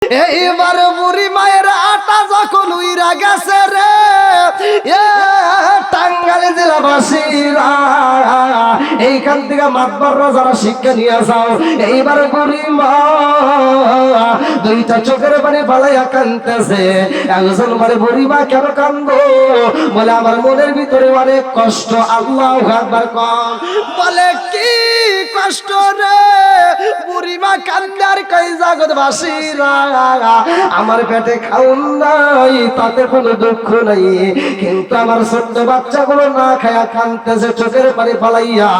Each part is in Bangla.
এইবার বুড়ি মায়ের আটা যখন উইরা গেছে রে, টাঙ্গাইল জেলাবাসীরা এইখান থেকে মাতবররা যারা শিক্ষা নিয়ে যাও, এইবার বুড়ি মা দুইটা চোখের পানি ফালাইয়া কাঁদতেছে। একজন বলে বুড়ি মা কেন কান্দো? বলে আমার মনের ভিতরে অনেক কষ্ট। আল্লাহু আকবার কম। বলে কি কষ্ট রে? বুড়ি মা কান্দে আর কই জগৎবাসীরা আমার পেটে খাউন নাই, তাতে কোনো দুঃখ নাই, কিন্তু আমার ছোট্ট বাচ্চাগুলো না খায়া কাঁদতেছে চোখের পানি ফালাইয়া।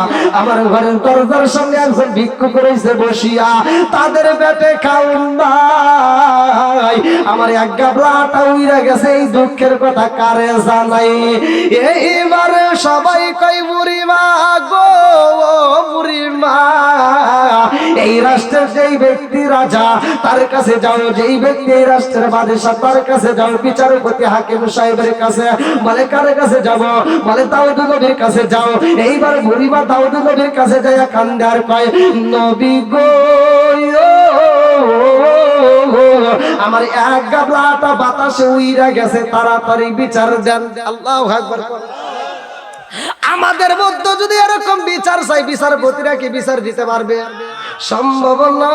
আমার ঘরের দরজার সামনে একজন ভিক্ষুক রয়েছে বসিয়া, তাদের পেটে খাউন নাই, আমার এক গাবলা আটা উইরা গেছে, এই দুঃখের কথা কারে জানাই? এইবার সবাই কই বুড়ি মা গো, বুড়ি মা এই রাষ্ট্রের যেই ব্যক্তি রাজা তার কাছে যাও, যেই ব্যক্তি এই রাষ্ট্রের বাদশা তার কাছে যাও, বিচারপতি হাকিম সাহেবের কাছে। বলে কার কাছে যাব? বলে দাউদ নবীর কাছে যাও। এইবার বুড়িমা দাউদ নবীর কাছে যাইয়া কান্দে আর কয়, নবী গো আমার এক গাবলা আটা বাতাসে উইরা গেছে, তাড়াতাড়ি বিচার দেন। আল্লাহু আকবার। আমাদের মধ্যে যদি এরকম বিচার চাই, বিচারপতিরা কি বিচার দিতে পারবে? সম্ভব না।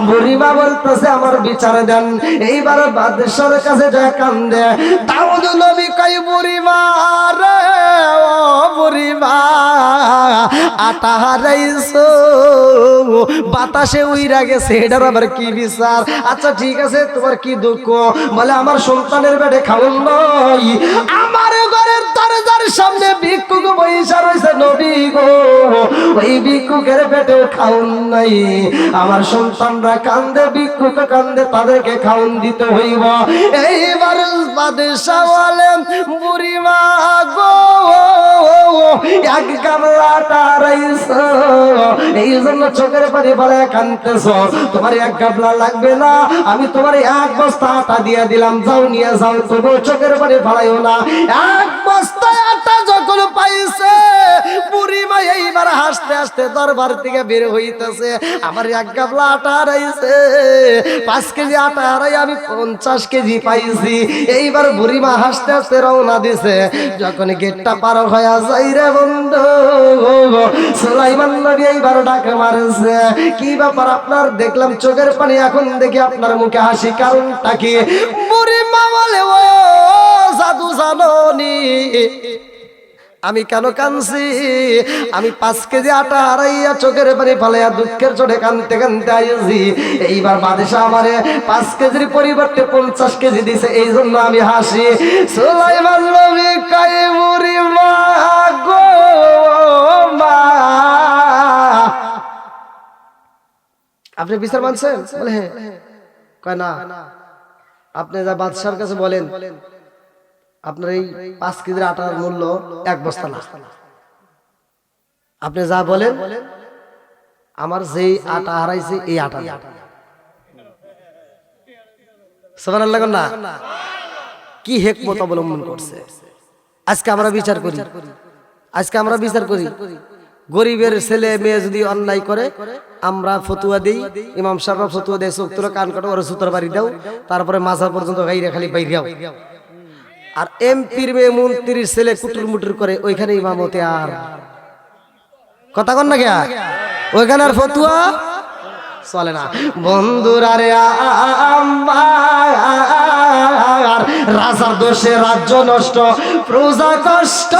বুড়িমা বলতেছে আমার বিচার দেন। এইবার বাদশার কাছে যায় কান্দে। দাউদ নবী কই বুড়িমা রে, ও বুড়িমা আটা হারাইছো, বাতাসে উইরা গেছে, এটার আবার কি বিচার? আচ্ছা ঠিক আছে, তোমার কি দুঃখ? বলে আমার সন্তানের পেটে খাউন নাই, আমার ঘরের দরজার সামনে ভিক্ষুক বইসা রয়েছে নবী গো, ওই ভিক্ষুকের পেটে খাউন নাই, আমার সন্তানরা কান্দে, ভিক্ষুক কান্দে, তাদেরকে খাউন দিতে হইব। এইবার বাদশা বলেন বুড়িমা গো এক গামলা তারাইছো, এই জন্য চোখের পানি ফেলে কাঁদতেছো। তোমার এক গামলা লাগবে না, আমি তোমার এক বস্তা আটা দিয়ে দিলাম, যাও নিয়ে যাও, তবু চোখের পানি ফেলাইও না। এক বস্তা আটা যখন পাইছে বুড়িমা এইবার হাসতে হাসতে দরবার থেকে বের হইতেছে। আমার এক গামলা আটা হারাইছে, 5 কেজি আটা হারাই আমি 50 কেজি পাইছি। এইবার বুড়িমা হাসতে হাসতে রওনা দিছে। যখন গেটটা পার হয়ে যাই রে বন্ধু, সুলাইমান নবী এইবার ডাকে মারছে, কি ব্যাপার আপনার? দেখলাম চোখের পানি, এখন দেখি আপনার মুখে হাসি, কারণটা কি? বুড়িমা বলে ও জাদু জাননি আমি কেন কাঁদছি? আমি 5 কেজি আটা হারাইয়া চোখের পানি ফালাইয়া দুঃখের চোটে কাঁদতে কাঁদতে আইছি। এইবার বাদশা আমারে 5 কেজির পরিবর্তে 50 কেজি দিছে, এই জন্য আমি হাসি। সুলাইমান নবী কয় বুড়িমা গো মা, আপনি বিচার মানছেন? বলে হ্যাঁ। কয় না, আপনি যা বাদশার কাছে বলেন আপনার এই 5 কেজির আটার মূল্য 1 বস্তা না, আপনি যা বলেন আমার যেই আটা হারাইছে এই আটা। সুবহানাল্লাহ না? কি হিকমত অবলম্বন করছে। আজকে আমরা বিচার করি, গরিবের ছেলে মেয়ে যদি অন্যায় করে আমরা ফতুয়া দিই, ইমাম সাহেবরা ফতুয়া দেয়, চোখ তোলা কান কাটো, ওরা সুতোর বাড়ি দাও, তারপরে মাজার পর্যন্ত গাইরে খালি বাইরাও। আর এমপির মেয়ে মন্ত্রীর ছেলে কুটুর মুটুর করে, ওইখানে ইমামতে আর কথা কন না কে, ওইখানে আর ফতুয়া চলে না। বন্ধুরা রে আমার রাজার দোষে রাজ্য নষ্ট, প্রজা কষ্ট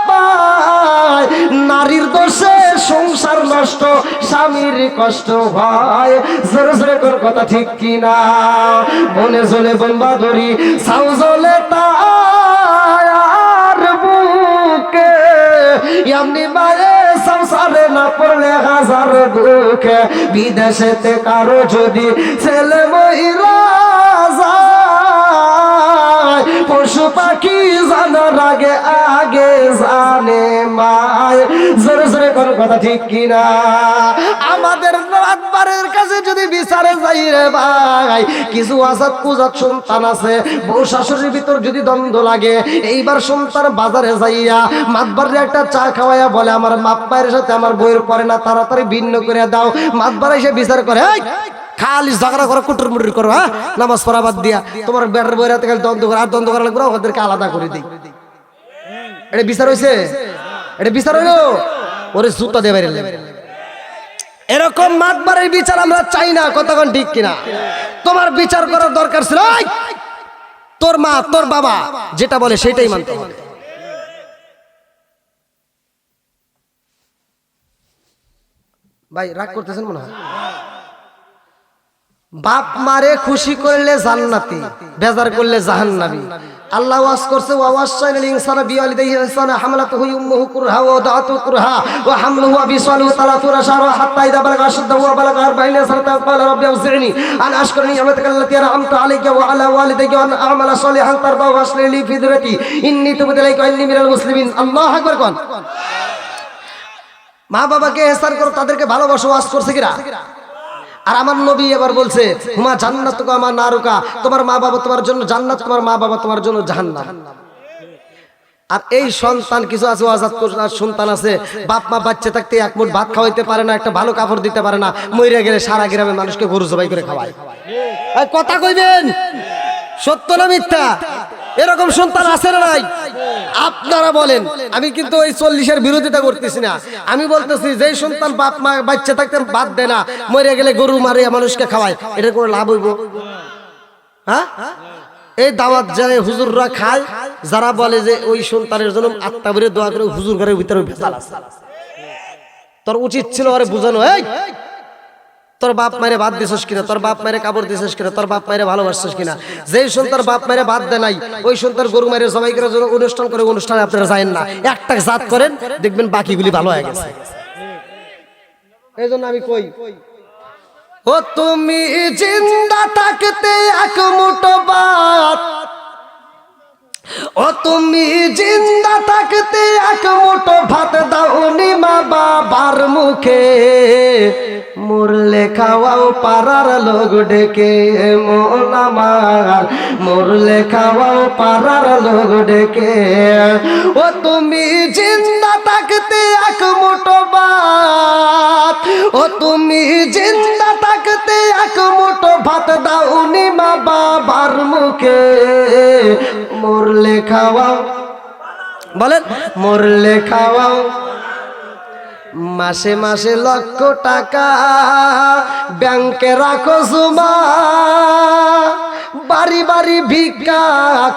পায়, নারীর দোষে সংসার নষ্ট, স্বামীর কষ্ট হয়। জোরে জোরে কোন কথা ঠিক কিনা? বনে জলে বোম্বা ধরি, সাউ জলে তার বুকে, এমনি মায়ে সংসারে না পড়লে হাজার দুঃখে, বিদেশেতে কারো যদি ছেলে মহিলা যায়, পশু পাখি জানার আগে আগে জানে মায়। জোরে জোরে কোন কথা ঠিক কিনা? আমাদের রাতবারের কাছে যদি বিচারে যাই রে ভাই, কিছু আজাদ কুজাত সন্তান আছে, বউ শাশুড়ির ভিতর যদি দ্বন্দ্ব লাগে, এইবার সন্তান বাজারে যাইয়া মাতবারে একটা চা খাওয়াইয়া বলে আমার মাপ্পায়ের সাথে আমার বউয়ের পরে না, তাড়াতাড়ি ভিন্ন করে দাও। মাতবার এসে বিচার করে, খালি ঝগড়া করো, কুটুর মুটুর করো, হ্যাঁ নামাজ পড়া বাদ দিয়া তোমার বেড়ার বইরাতে খালি দ্বন্দ্ব করে, আর দ্বন্দ্ব করা লাগবে ওদেরকে আলাদা করে দিই। এটা বিচার হইছে? এটা বিচার হইলো? ওরে জুতা দিয়ে বাইরে। এরকম মাতবারের বিচার আমরা চাই না, কতক্ষণ ঠিক কিনা? তোমার বিচার করার দরকার ছিল তোর মা তোর বাবা যেটা বলে সেটাই মানতে হবে। ভাই রাগ করতেছেন মনে হয়? বাপ মারে খুশি করলে জান্নাতি, বেজার করলে জাহান্নামী। আল্লাহ ওয়াজ করছে, ওয়া ওয়াসাইনাল ইনসানা বিওয়ালিদাইহি ইহসানা হামালাতুহু উম্মুহু কুরহা ওয়া ওয়াদাতুহু কুরহা ওয়া হামলুহু ওয়া ফিসালুহু 30 শাহরা হাত্তা ইযা বালাগা আশুদ্দাহু ওয়া বালাগা 40 সানাতান ক্বালা রাব্বি আউজি'নি আন আশকুরা নি'মাতাকা আল্লাতী আন'আমতা আলাইয়া ওয়া আলা ওয়ালিদাইকা ওয়া আন আ'মালা সালিহান তারদাহু ওয়া আসলিহ লি ফি যুররিয়াতি ইন্নী তুবতু ইলাইকা ওয়া ইন্নী মিনাল মুসলিমিন। আল্লাহু আকবার। কোন মা বাবাকে ইহসান করো, তাদেরকে ভালোবাসো, ওয়াজ করছে কিরা? আর আমার নবী এবার বলছে, হুমা জান্নাতুকা আমা নারুকা, তোমার মা বাবা তোমার জন্য জান্নাত, তোমার মা বাবা তোমার জন্য জাহান্নাম। আর এই সন্তান কিছু আছে, আজাদ সন্তান আছে, বাপ মা বাচ্চা থাকতে এক মুঠ ভাত খাওয়াইতে পারে না, একটা ভালো কাপড় দিতে পারে না, মইরা গেলে সারা গ্রামের মানুষকে গরু জবাই করে খাওয়ায়। কথা কইবেন সত্য না মিথ্যা? এরকম সন্তান আছে না নাই? আপনারা বলেন। আমি কিন্তু ওই 40-এর বিরোধিতা করতেছি না, আমি বলতেছি যে সন্তান বাপ মা বাচ্চা থাকতে বাদ দেয় না, মরে গেলে গরু মারে মানুষকে খাওয়ায়, এটা কোনো লাভ হইব? হ্যাঁ, এই দাওয়াত যায় হুজুররা খায়, যারা বলে যে ওই সন্তানের জন্য আত্মা বেরে দোয়া করে, হুজুর ঘরের ভিতরে ভেজাল আছে। তোর উচিত ছিল আরে বুঝানো, এই তোর বাপ মায়ের বাদ দিছিস কিনা, তোর বাপ মায়ের কাপড় দিছিস কিনা, তোর বাপ মায়ের ভালোবাসছিস কিনা। যেই সন্তান বাপ মায়ের বাদ দেয় নাই, ওই সন্তান গরু মায়ের জবাই করার জন্য অনুষ্ঠান করে, অনুষ্ঠানে আপনারা যায়েন না, একটা জাত করেন, দেখবেন বাকিগুলি ভালো হয়ে গেছে। এই জন্য আমি কই, ও তুমি জিন্দা থাকতে এক মুঠো ভাত, ও তুমি জিন্দা থাকতে এক মুঠো ভাত দাওনি মা বাবার মুখে, মরলে খাওয়াও পাড়ার লোক ডেকে, মন আমার মরলে খাওয়াও পাড়ার লোক ডেকে। ও তুমি জিন্দা থাকতে এক মুঠো ভাত, ও তুমি জিন্দা থাকতে এক মুঠো ভাত দাওনি মা বাবার মুখে, মরলে খাওয়াও, বলেন মরলে খাওয়াও, মাসে মাসে লক্ষ টাকা ব্যাংকে রাখো জমা, বাড়ি বাড়ি ভিক্ষা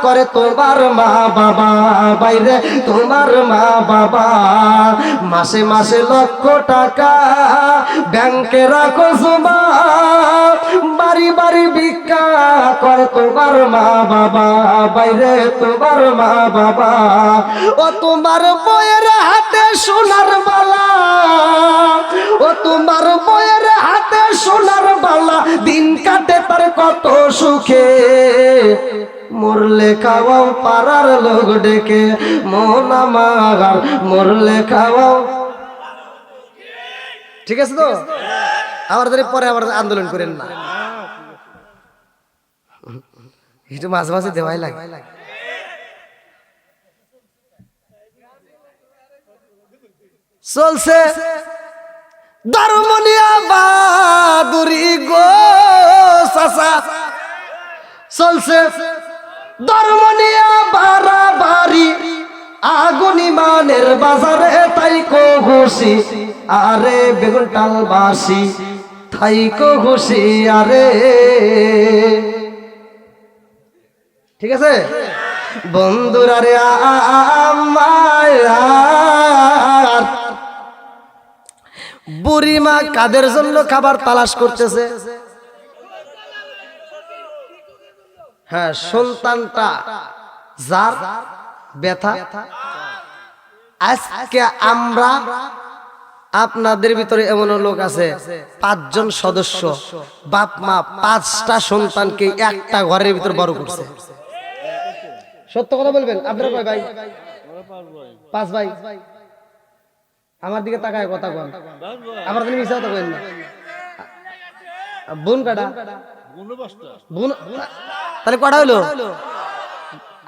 করে তোমার মা বাবা, বাইরে তোমার মা বাবা, মাসে মাসে লক্ষ টাকা ব্যাংকে রাখো জমা, বাড়ি বাড়ি ভিক্ষা করে তোমার মা বাবা, বাইরে তোমার মা বাবা। ও তোমার বইয়ের হাতে সোনার বালা, ও তোমার বইয়ের হাতে সোনার বালা, দিন কাটে তার কত সুখে, মরলে খাওয়াও পাড়ার লোক ডেকে, মন আমার মরলে খাওয়াও। ঠিক আছে তো? আবার পরে আবার আন্দোলন করেন না, একটু মাঝে মাঝে দেওয়াই লাগে। চলছে দারুমনিয়া বাদুরি গো চাচা, চলছে দারুমনিয়া বাড়াবাড়ি, আগুন ইমানের বাজারে তাই কো খুশি, আরে বেগুন টালবাসি তাই কো খুশি, আরে ঠিক আছে বন্ধুরা রে, আমার বুড়িমা কাদের জন্য খাবার তালাশ করতেছে? হ্যাঁ, সন্তানটা যার ব্যথা। আজকে আমরা আপনাদের ভিতরে এমন লোক আছে, 5 জন সদস্য, বাপ মা 5টা সন্তানকে একটা ঘরের ভিতর বড় করছে। সত্য কথা বলবেন? আপনারা কয় ভাই? 5 ভাই। আমার দিকে তাকায় কথা কন, আমার দিকে মিছা কথা কইেন না। বোন কাটা? বোন তাহলে কটা হইলো?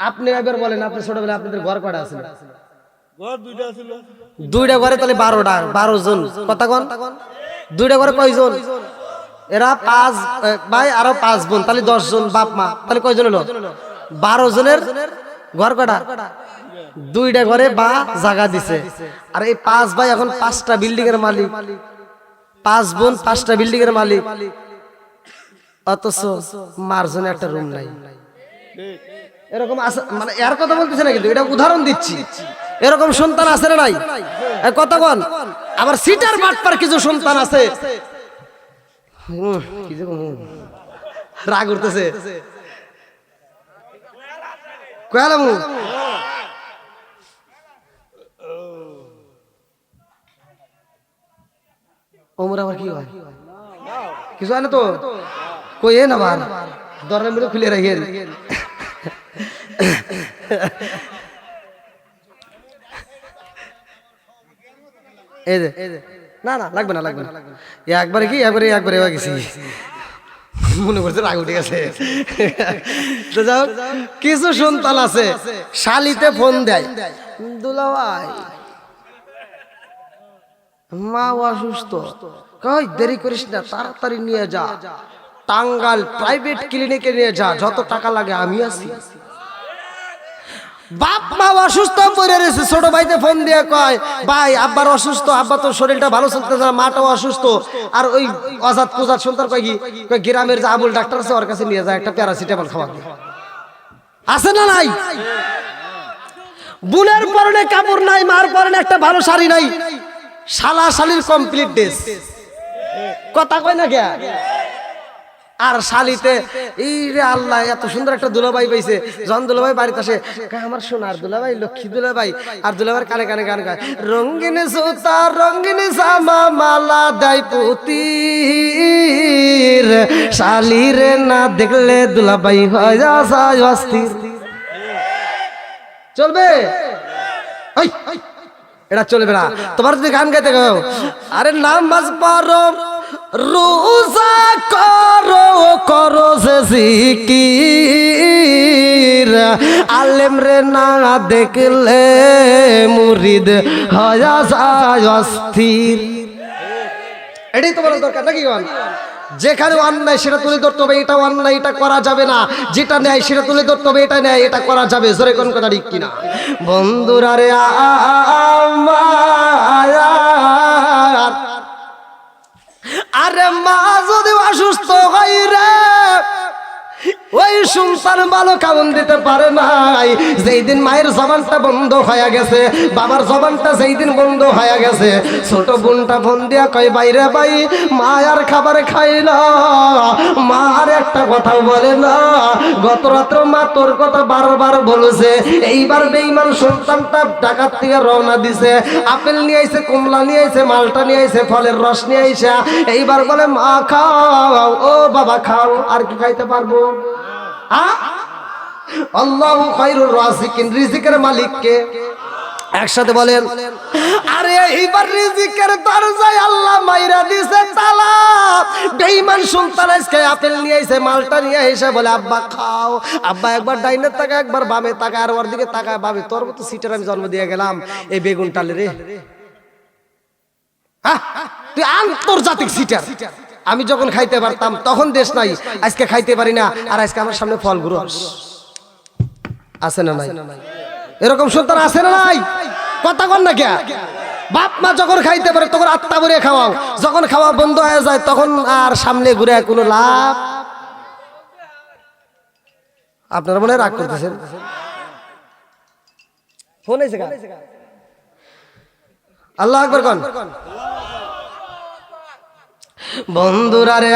আপনি একবার বলেন, আপনি ছোটবেলায় আপনাদের ঘর কটা আছে? দুইটা ঘরে, তাহলে 12টা, 12 জন। কথা কন, দুইটা ঘরে কয়জন? এরা 5 ভাই আরো 5 বোন, তাহলে 10 জন বাপ মা, তাহলে কয়জন হলো? 12 জনের ঘর কটা? 2টা ঘরে বা জায়গা দিছে। আর এই 5 ভাই এখন 5টা বিল্ডিং এর মালিক, 5 বোন 5টা বিল্ডিং এর মালিক, অথচ মার জন্য একটা রুম নাই। এরকম আছে মানে এর কথা বলতেছে না, কিন্তু এটা উদাহরণ দিচ্ছি। এরকম সন্তান আছে না নাই? কথা কোন। আবার সিটার বাটপার কিছু সন্তান আছে, রাগ উঠতেছে কয়ালাম ওমর আবার কি হয় কিছু হয় না তো কই না বার দরজা মিলে খুলে রাখেন। এই যে না না লাগবে না লাগবে না, একবারে কি একবারে হয়ে গেছি, মনে করছে রাগ উঠে গেছে। তো যাও কিছু সন্তান আছে শালিতে ফোন দেয়, দুলা ভাই মা অসুস্থ, কই দেরি করিস না, তাড়াতাড়ি নিয়ে যা, টাঙ্গাইল প্রাইভেট ক্লিনিকে নিয়ে যা, যত টাকা লাগে আমি আছি। বাপ মা অসুস্থ পড়ে রয়েছে, ছোট ভাইতে ফোন দিয়ে কয় ভাই আব্বার অসুস্থ, আব্বা তো শরীরটা ভালো চলতেছে না, মাটাও অসুস্থ। আর ওই অজাত কুজাত সন্তান কয় কি গ্রামের যে আবুল ডাক্তার আছে ওর কাছে নিয়ে যায়, একটা প্যারাসিটামল খাওয়া আছে না নাই? বোনের পরনে কাপড় নাই, মার পরনে একটা ভালো শাড়ি নাই, শালা শালির কমপ্লিট ড্রেস, কথা কয় না কে? আর শালিতে এই রে আল্লাহ এত সুন্দর একটা দুলাভাই পাইছে, জন দুলাভাই বাড়িতে আসে আমার সোনার দুলাভাই লক্ষ্মী দুলাভাই, আর দুলাভাইয়ের কানে কানে গান গায়, রঙিন সুতা রঙিন জামা মালা দেয় পুতির, শালিরে না দেখলে দুলাভাই হয় যায় অস্থির। চলবে? এটা চলবে না। তোমার যদি গান গাইতে গাও, আরে নামাজ পড়ো রোজা করো করো যে জিকির, আলেম রে না দেখলে মুরিদ হয় যায় অস্থির। এটাই তোমার দরকার নাকি? গান যেখানে অন্যায় সেটা তুলে ধরতে হবে, এটা অন্যায় এটা করা যাবে না, যেটা ন্যায় সেটা তুলে ধরতে হবে, এটা ন্যায় এটা করা যাবে। জোরে কোন কথা ঠিক কিনা? বন্ধুরা রে আরে মা যদি অসুস্থ হয় রে, ওই সন্তান ভালো কারণ দিতে পারে নাই। যেই দিন মায়ের জবানটা বন্ধ হয়ে গেছে, বাবার জবানটা যেই দিন বন্ধ হয়ে গেছে, ছোট বোনটা ফোন দিয়া কয় বাইরে ভাই মা আর খাবার খাই না, মা আর একটা কথা বলে না, গত রাত্র মা তোর কথা বারবার বলেছে। এইবার বেঈমান সন্তানটা ঢাকার থেকে রওনা দিছে, আপেল নিয়ে আইছে, কমলা নিয়ে আইছে, মালটা নিয়ে আইছে, ফলের রস নিয়ে আইছে। এইবার বলে মা খাও, ও বাবা খাও, আর কি খাইতে পারবো? আল্লাহু খায়রুর রাযিকিন, রিজিকের মালিক কে? একসাথে বলেন। আরে এইবার রিজিকের দরজায় আল্লাহ মাইরা দিছে তালা। বেঈমান সন্তান আজকে আপেল নিয়ে আইছে, মালটা নিয়ে এসে বলে আব্বা খাও। আব্বা একবার ডাইনে তাকায়, একবার বামে তাকায়, আর ওর দিকে তাকায়, ভাবে তোর মতো সিটার আমি জন্ম দিয়ে গেলাম, এই বেগুন টালে রে। তুই আন্তর্জাতিক সিটার। আমি যখন খাইতে পারতাম তখন দেশ নাই, আজকে খাইতে পারি না, আর আজকে আমার সামনে ফল গুলো আছে না নাই? এরকম সন্তান আছে না নাই? কথা কন না কে? বাপ মা যখন খাইতে পারে তখন আত্মা ভরে খাওয়াও, যখন খাওয়া বন্ধ হয়ে যায় তখন আর সামনে ঘুরে কোনো লাভ। আপনারা মনে রাগ করতেছেন? ফোন এসে আল্লাহু আকবার কোন। বন্ধুরা রে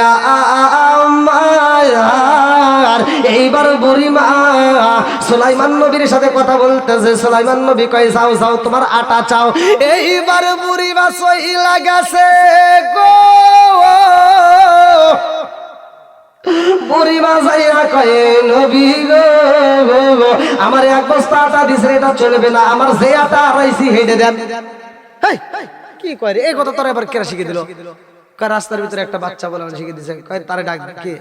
এইবার বুড়ি মা সুলাইমান নবীর সাথে কথা বলতেছে। সুলাইমান নবী কয় যাও যাও তোমার আটা চাও। এইবার বুড়ি মা সইলা গেছে গো, বুড়ি মা যাইয়া কয় নবী গো আমার এক বস্তা আটা দিছে, এটা চলবে না, আমার যে আটা আড়াইছি হেঁটে দেন। কি কয় রে এই কথা তোর এবার কেরা শিখে দিল? রাস্তার ভিতরে একটা বাচ্চা বলে শিখে দিচ্ছে, তারে ডাক কে?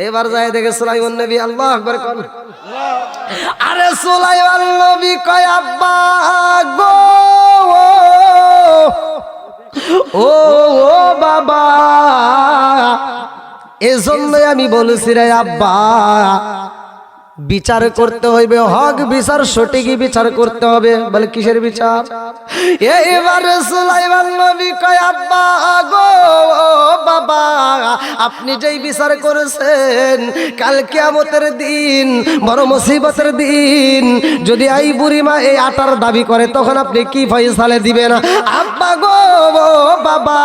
এবার যায় দেখে সুলাইমান নবী। আল্লাহু আকবার কোন। আরে সুলাইমান নবী কয় আব্বা গো, ও ও বাবা এজন্যই আমি বলেছি রে আব্বা, বিচার করতে হইবে, হক বিচার, সঠিক বিচার করতে হবে। বলে কিসের বিচার? এইবার সুলাইমান নবী কয় আব্বা গো বাবা, আপনি যেই বিচার করেছেন, কাল কিয়ামতের দিন, বড় মুসিবতের দিন, যদি এই বুড়িমা এই আটার দাবি করে, তখন আপনি কি ফয়সালা দিবেন? আব্বা গো বাবা,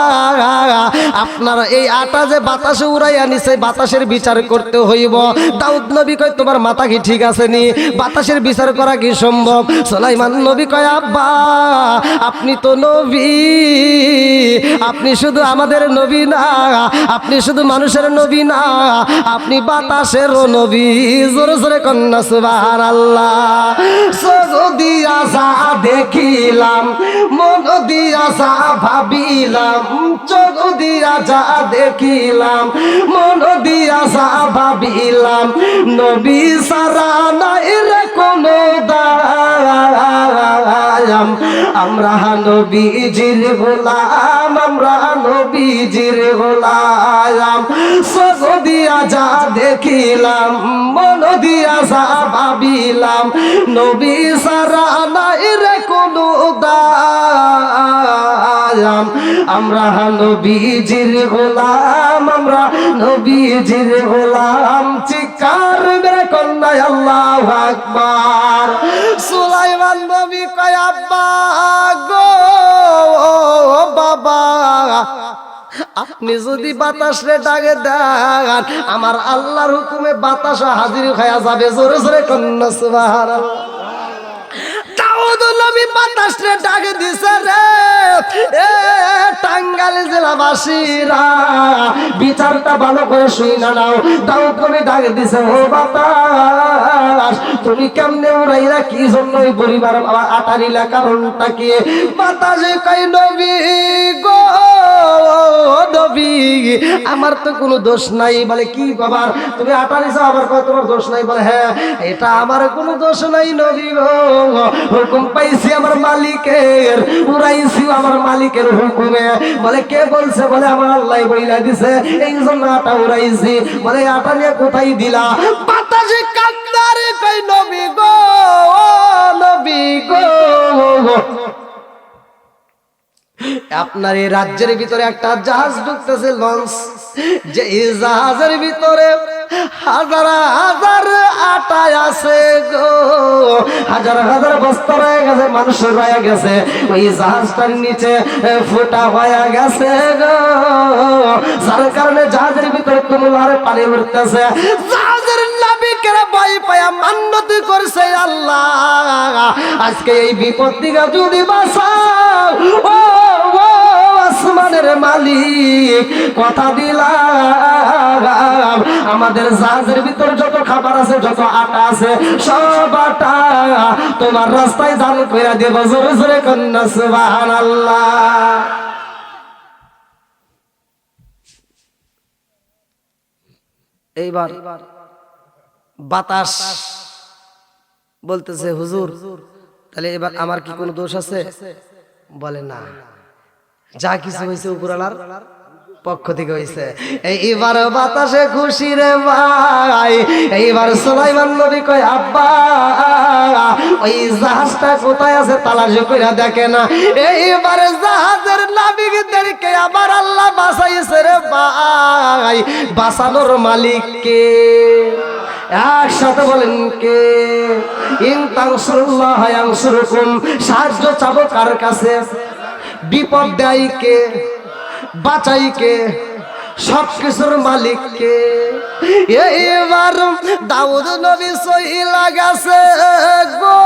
আপনার এই আটা যে বাতাসে উড়াইয়া নিছে, বাতাসের বিচার করতে হইব। দাউদ নবী কয় তোমার মাথা কি ঠিক আছে নি? বাতাসের বিচার করা কি সম্ভব? সুলাইমান নবী কয় আব্বা, আপনি তো নবী, আপনি শুধু আমাদের নবী না, আপনি শুধু মানুষের নবী না, আপনি বাতাসেরও নবী। জোরে জোরে কন্যা সুবহানাল্লাহ। যদি আসা দেখিলাম, মন দিয়া যা ভাবিলাম, চোখ দিয়া যা দেখিলাম, মন দিয়া যা ভাবিলাম, নবী সারা নাই রে কোনো দায়াম। আমরা নবীজির গোলাম, আমরা নবীজির গোলাম। চোখ দিয়া যা দেখিলাম, মন দিয়া যা ভাবিলাম, নবী সারা নাই রে কোনো দায়াম। আমরা নবীজির গোলাম, আমরা নবীজির গোলাম। চিৎকার মেরে কন্যা আল্লাহু আকবার। সুলাইমান নবী কয় আব্বা গো বাবা, আপনি যদি বাতাসে ডাকে দেন, আমার আল্লাহর হুকুমে বাতাস হাজির হয়ে যাবে। জোরে জোরে কন্যা সুবহানাল্লাহ। দাউদ নবী বাতাসে ডাকে দিছে রে, এ টাঙ্গাইল জেলাবাসীরা, বিচারটা ভালো করে শুইনা নাও। দাউদ নবী ডাকে দিছে, ও বাতাস, তুমি কেমনে উড়াইলা, কি জন্য এই পরিবার আটারিলা, কারণটা কি? বাতাসে কই নবী গো নবী, আমার তো কোনো দোষ নাই। বলে কি বাবার, তুমি আটারিছো, আবার কয় তোমার দোষ নাই? বলে হ্যাঁ, এটা আমার কোনো দোষ নাই নবী গো, হুকুম পাইছি আমার মালিকের, উড়াইছি আমার মালিকের হুকুমে। বলে কে বলছে? বলে আমার আল্লাহ বইলা দিছে, এই জন্য আটা উড়াইছি। বলে আটা নিয়ে কোথায় দিলা? বাতাসে কান্দারে কই নবী গো নবী গো, আপনার এই রাজ্যের ভিতরে একটা জাহাজ ঢুকতেছে, লঞ্চ, যে এই জাহাজের ভিতরে হাজার হাজার আটা আছে গো, হাজার হাজার বস্তা রয়ে গেছে, মানুষ রয়ে গেছে, ওই জাহাজটার নিচে ফোটা হয়ে গেছে গো, যার কারণে জাহাজের ভিতরে তুমুলারে পানি উঠতেছে। জাহাজের নাবিকেরা ভয় পায়া মান্নত করছে, আল্লাহ আজকে এই বিপদ থেকে যদি বাঁচাও, ও আসমানের মালিক কথা দিলাম, আমাদের জাহাজের ভিতর যত খাবার আছে, যত আটা আছে, সব আটা তোমার রাস্তায় দান করে দেব। জোরে জোরে কন্যা সুবহানাল্লাহ। এইবার বাতাস বলতেছে, হুজুর তাহলে এবার আমার কি কোনো দোষ আছে? বলে না, যা কিছু হয়েছে উপরওয়ালার পক্ষ থেকে হয়েছে। এইবার বাতাসে খুশি রে ভাই। এইবার সুলাইমান নবী কয় আব্বা, ওই জাহাজটা কোথায় আছে তালাশ কইরা দেখে না। এইবার জাহাজের নাবিকদেরকে আবার আল্লাহ বাঁচাইছে রে ভাই। বাঁচানোর মালিক কে? একসাথে বলেন কে? ইন তানসুরুল্লাহ ইয়ানসুরকুম। সাহায্য চাবো কার কাছে? বিপদ দেয় কে? বাঁচাই কে? সব কিছুর মালিক কে? এইবার দাউদ নবী সহিলা গেছে গো,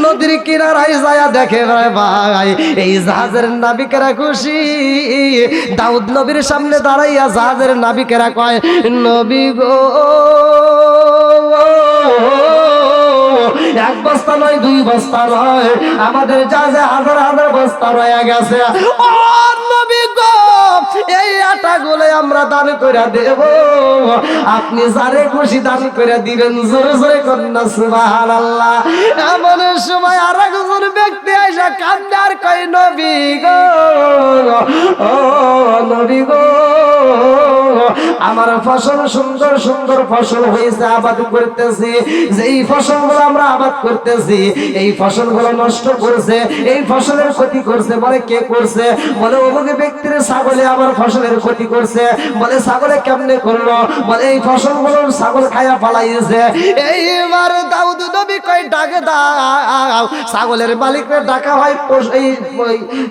নদীর কিনারায় যায় দেখে ভাই এই জাহাজের নাবিকেরা খুশি। দাউদ নবীর সামনে দাঁড়াইয়া জাহাজের নাবিকেরা কয়, নবী গো, এক বস্তা নয়, দুই বস্তা নয়, আমাদের জাহাজে হাজার হাজার বস্তা রয়ে গেছে। ও নবী গো, এই আটা গুলো আমরা দান করে দেব, আপনি যারে খুশি দান করে দিবেন। জোরে জোরে কন্যা সুবহানাল্লাহ। এমন সময় আর একজন ব্যক্তি এসে কান্দে আর কয়, নবী গো, ও নবী গো, আমার ফসল সুন্দর সুন্দর ফসল হয়েছে, আবাদ করতেছি, যেই ফসলগুলো আমরা আবাদ করতেছি এই ফসলগুলো নষ্ট করছে, এই ফসলের ক্ষতি করছে। বলে কে করছে? বলে অমুক ব্যক্তির ছাগলে আমার ফসলের ক্ষতি করছে। বলে ছাগলে কেমনে করলো? বলে এই ফসলগুলো ছাগল খায়া পালাইছে। এইবার দাউদ নবী কয় ডাকে দাও, ছাগলের মালিকরে ডাকা হয়,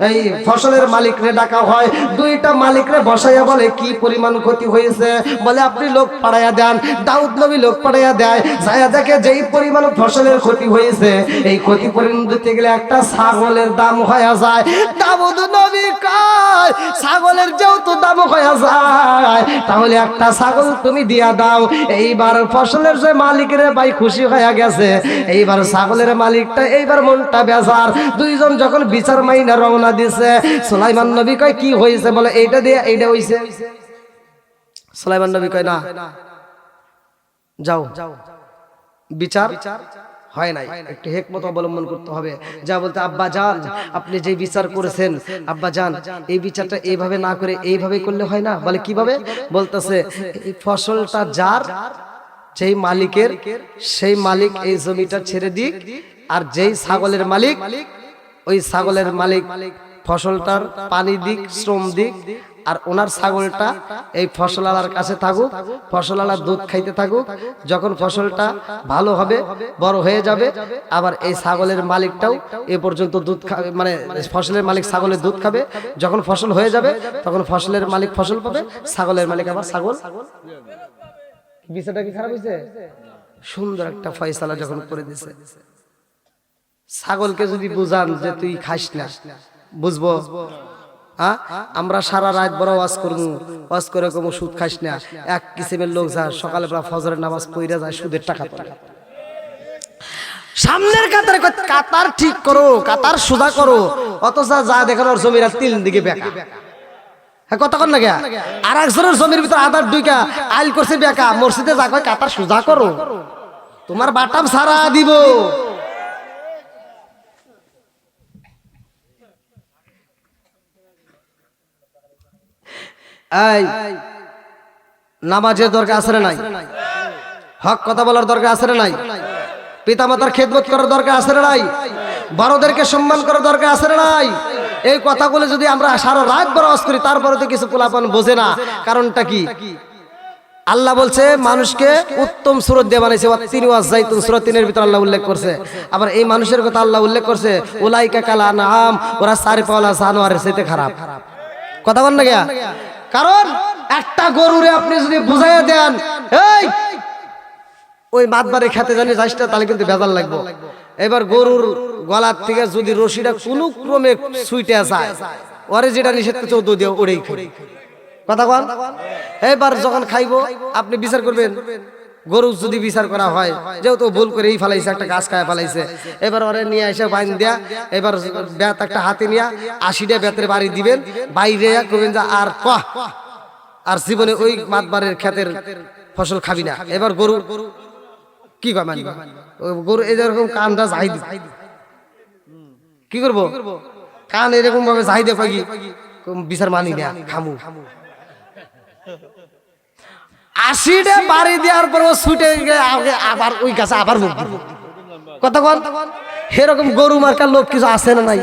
এই ফসলের মালিকরে ডাকা হয়, দুইটা মালিকরে বসাইয়া বলে কি পরিমাণ ক্ষতি হয়েছে? বলে আপনি লোক পাঠাইয়া দেন। দাউদ নবী লোক পাঠাইয়া দেয়, যাইয়া দেখে যেই পরিমাণ ফসলের ক্ষতি হয়েছে এই ক্ষতি পরিমাণ দিতে গেলে একটা ছাগলের দাম হয়ে যায়। দাউদ নবী কয় ছাগলের যেহেতু দাম হয়ে যায় তাহলে একটা ছাগল তুমি দিয়া দাও। এইবার ফসলের যে মালিকের ভাই খুশি হয়ে গেছে, এইবার ছাগলের মালিকটা এইবার মনটা বেজার। দুইজন যখন বিচার মাইনা রওনা দিছে, সুলাইমান নবী কয় কি হয়েছে? বলে এইটা দিয়ে এইটা হইছে। সুলাইমান নবী কয় না, যাও বিচার হয় নাই, একটু হিকমত অবলম্বন করতে হবে। যা বলতে আব্বা জান আপনি যে বিচার করেছেন, আব্বা জান এই বিচারটা এইভাবে না করে এইভাবে করলে হয় না? বলে কিভাবে? বলতেছে এই ফসলটা যার, যেই মালিকের, সেই মালিক এই জমিটা ছেড়ে দিক, আর যেই ছাগলের মালিক ওই ছাগলের মালিক ফসলটার পানি দিক, শ্রম দিক, আর ওনার ছাগলটা এই ফসলালার কাছে থাকুক, ফসলালার দুধ খাইতে থাকুক। যখন ফসলটা ভালো হবে, বড় হয়ে যাবে, আবার এই ছাগলের মালিকটাও এ পর্যন্ত দুধ খাবে, মানে ফসলের মালিক ছাগলের দুধ খাবে। যখন ফসল হয়ে যাবে তখন ফসলের মালিক ফসল পাবে, ছাগলের মালিক আবার ছাগল। বিষয়টা কি খারাপ হয়েছে? সুন্দর একটা ফয়সালা যখন করে দিছে। ছাগলকে যদি বুঝান যে তুই খাস না, বুঝবো? আমরা সারা রাত বড় ওয়াজ করবো, ওয়াজ করে কোনো সুদ খাস না। এক কিসিমের লোক যা সকালে ফজরের নামাজ পড়ে যায়, সুদের টাকা তোলে। সামনের কাতারে কাতার ঠিক করো, কাতার সোজা করো, অথচ যা দেখানোর জমির তিন দিকে বেকা। হ্যাঁ কথা কর না গে? আর একজনের জমির ভিতর আধার দুইটা আইল করছে বেকা, মসজিদে যা কয় কাতার সোজা করো, তোমার বাটাম সারা দিব। এই নামাজের দরকার আছে না নাই? হক কথা বলার দরকার আছে না নাই? পিতামাতার খেদমত করার দরকার আছে না নাই? বড়দেরকে সম্মান করার দরকার আছে না নাই? এই কথাগুলো যদি আমরা সারা রাত বড় ওয়াজ করি, তারপরে তো কিছু পোলাপান বোঝে না। কারণটা কি? আল্লাহ বলছে মানুষকে উত্তম সূরত দিয়ে বানাইছে, ওয়াত্তিনি ওয়াজ-যাইতুন সূরা 3 এর ভিতর আল্লাহ উল্লেখ করছে। আবার এই মানুষের কথা আল্লাহ উল্লেখ করছে, উলাইকা কাল আনআম, ওরা সারি পাওয়ালা জানোয়ারের চাইতে খারাপ। কথা বল না গিয়া? কারণ একটা গরুরে আপনি যদি বুঝাইয়া দেন এই ওই মাতবারে খেতে জানি যাস না, তাহলে কিন্তু বেজাল লাগবে। এবার গরুর গলার থেকে যদি রশিটা কোনো ক্রমে ছুইটে যায়, ওরে যেটা নিষেধ করছে ও দিয়ে ওড়েই খাই। কথা বল। এবার যখন খাইবো আপনি বিচার করবেন। গরু যদি বিচার করা হয়, যেহেতু ভুল করে এই ফালাইছে, একটা গাছ খায় ফালাইছে, এবার ওরে নিয়ে এসে বাইন দেয়া, এবার বেত একটা হাতে নিয়ে 80টা বেতের বাড়ি দিবেন, বাইরে করবেন যে আর কহ আর জীবনে ওই মাতবারের ক্ষেতের ফসল খাবি না। এবার গরু কি কয় মানবে? গরু এরকম কানটা যাই দিব, কি করবো? কান এরকম ভাবে যাই দে কয় কি বিচার মানি না, খামু। 80টা বাড়ি দেওয়ার পর ছুটে আবার ওই গাছে আবার কথা বল। এরকম গরু মার্কার লোক কিছু আছে না নাই?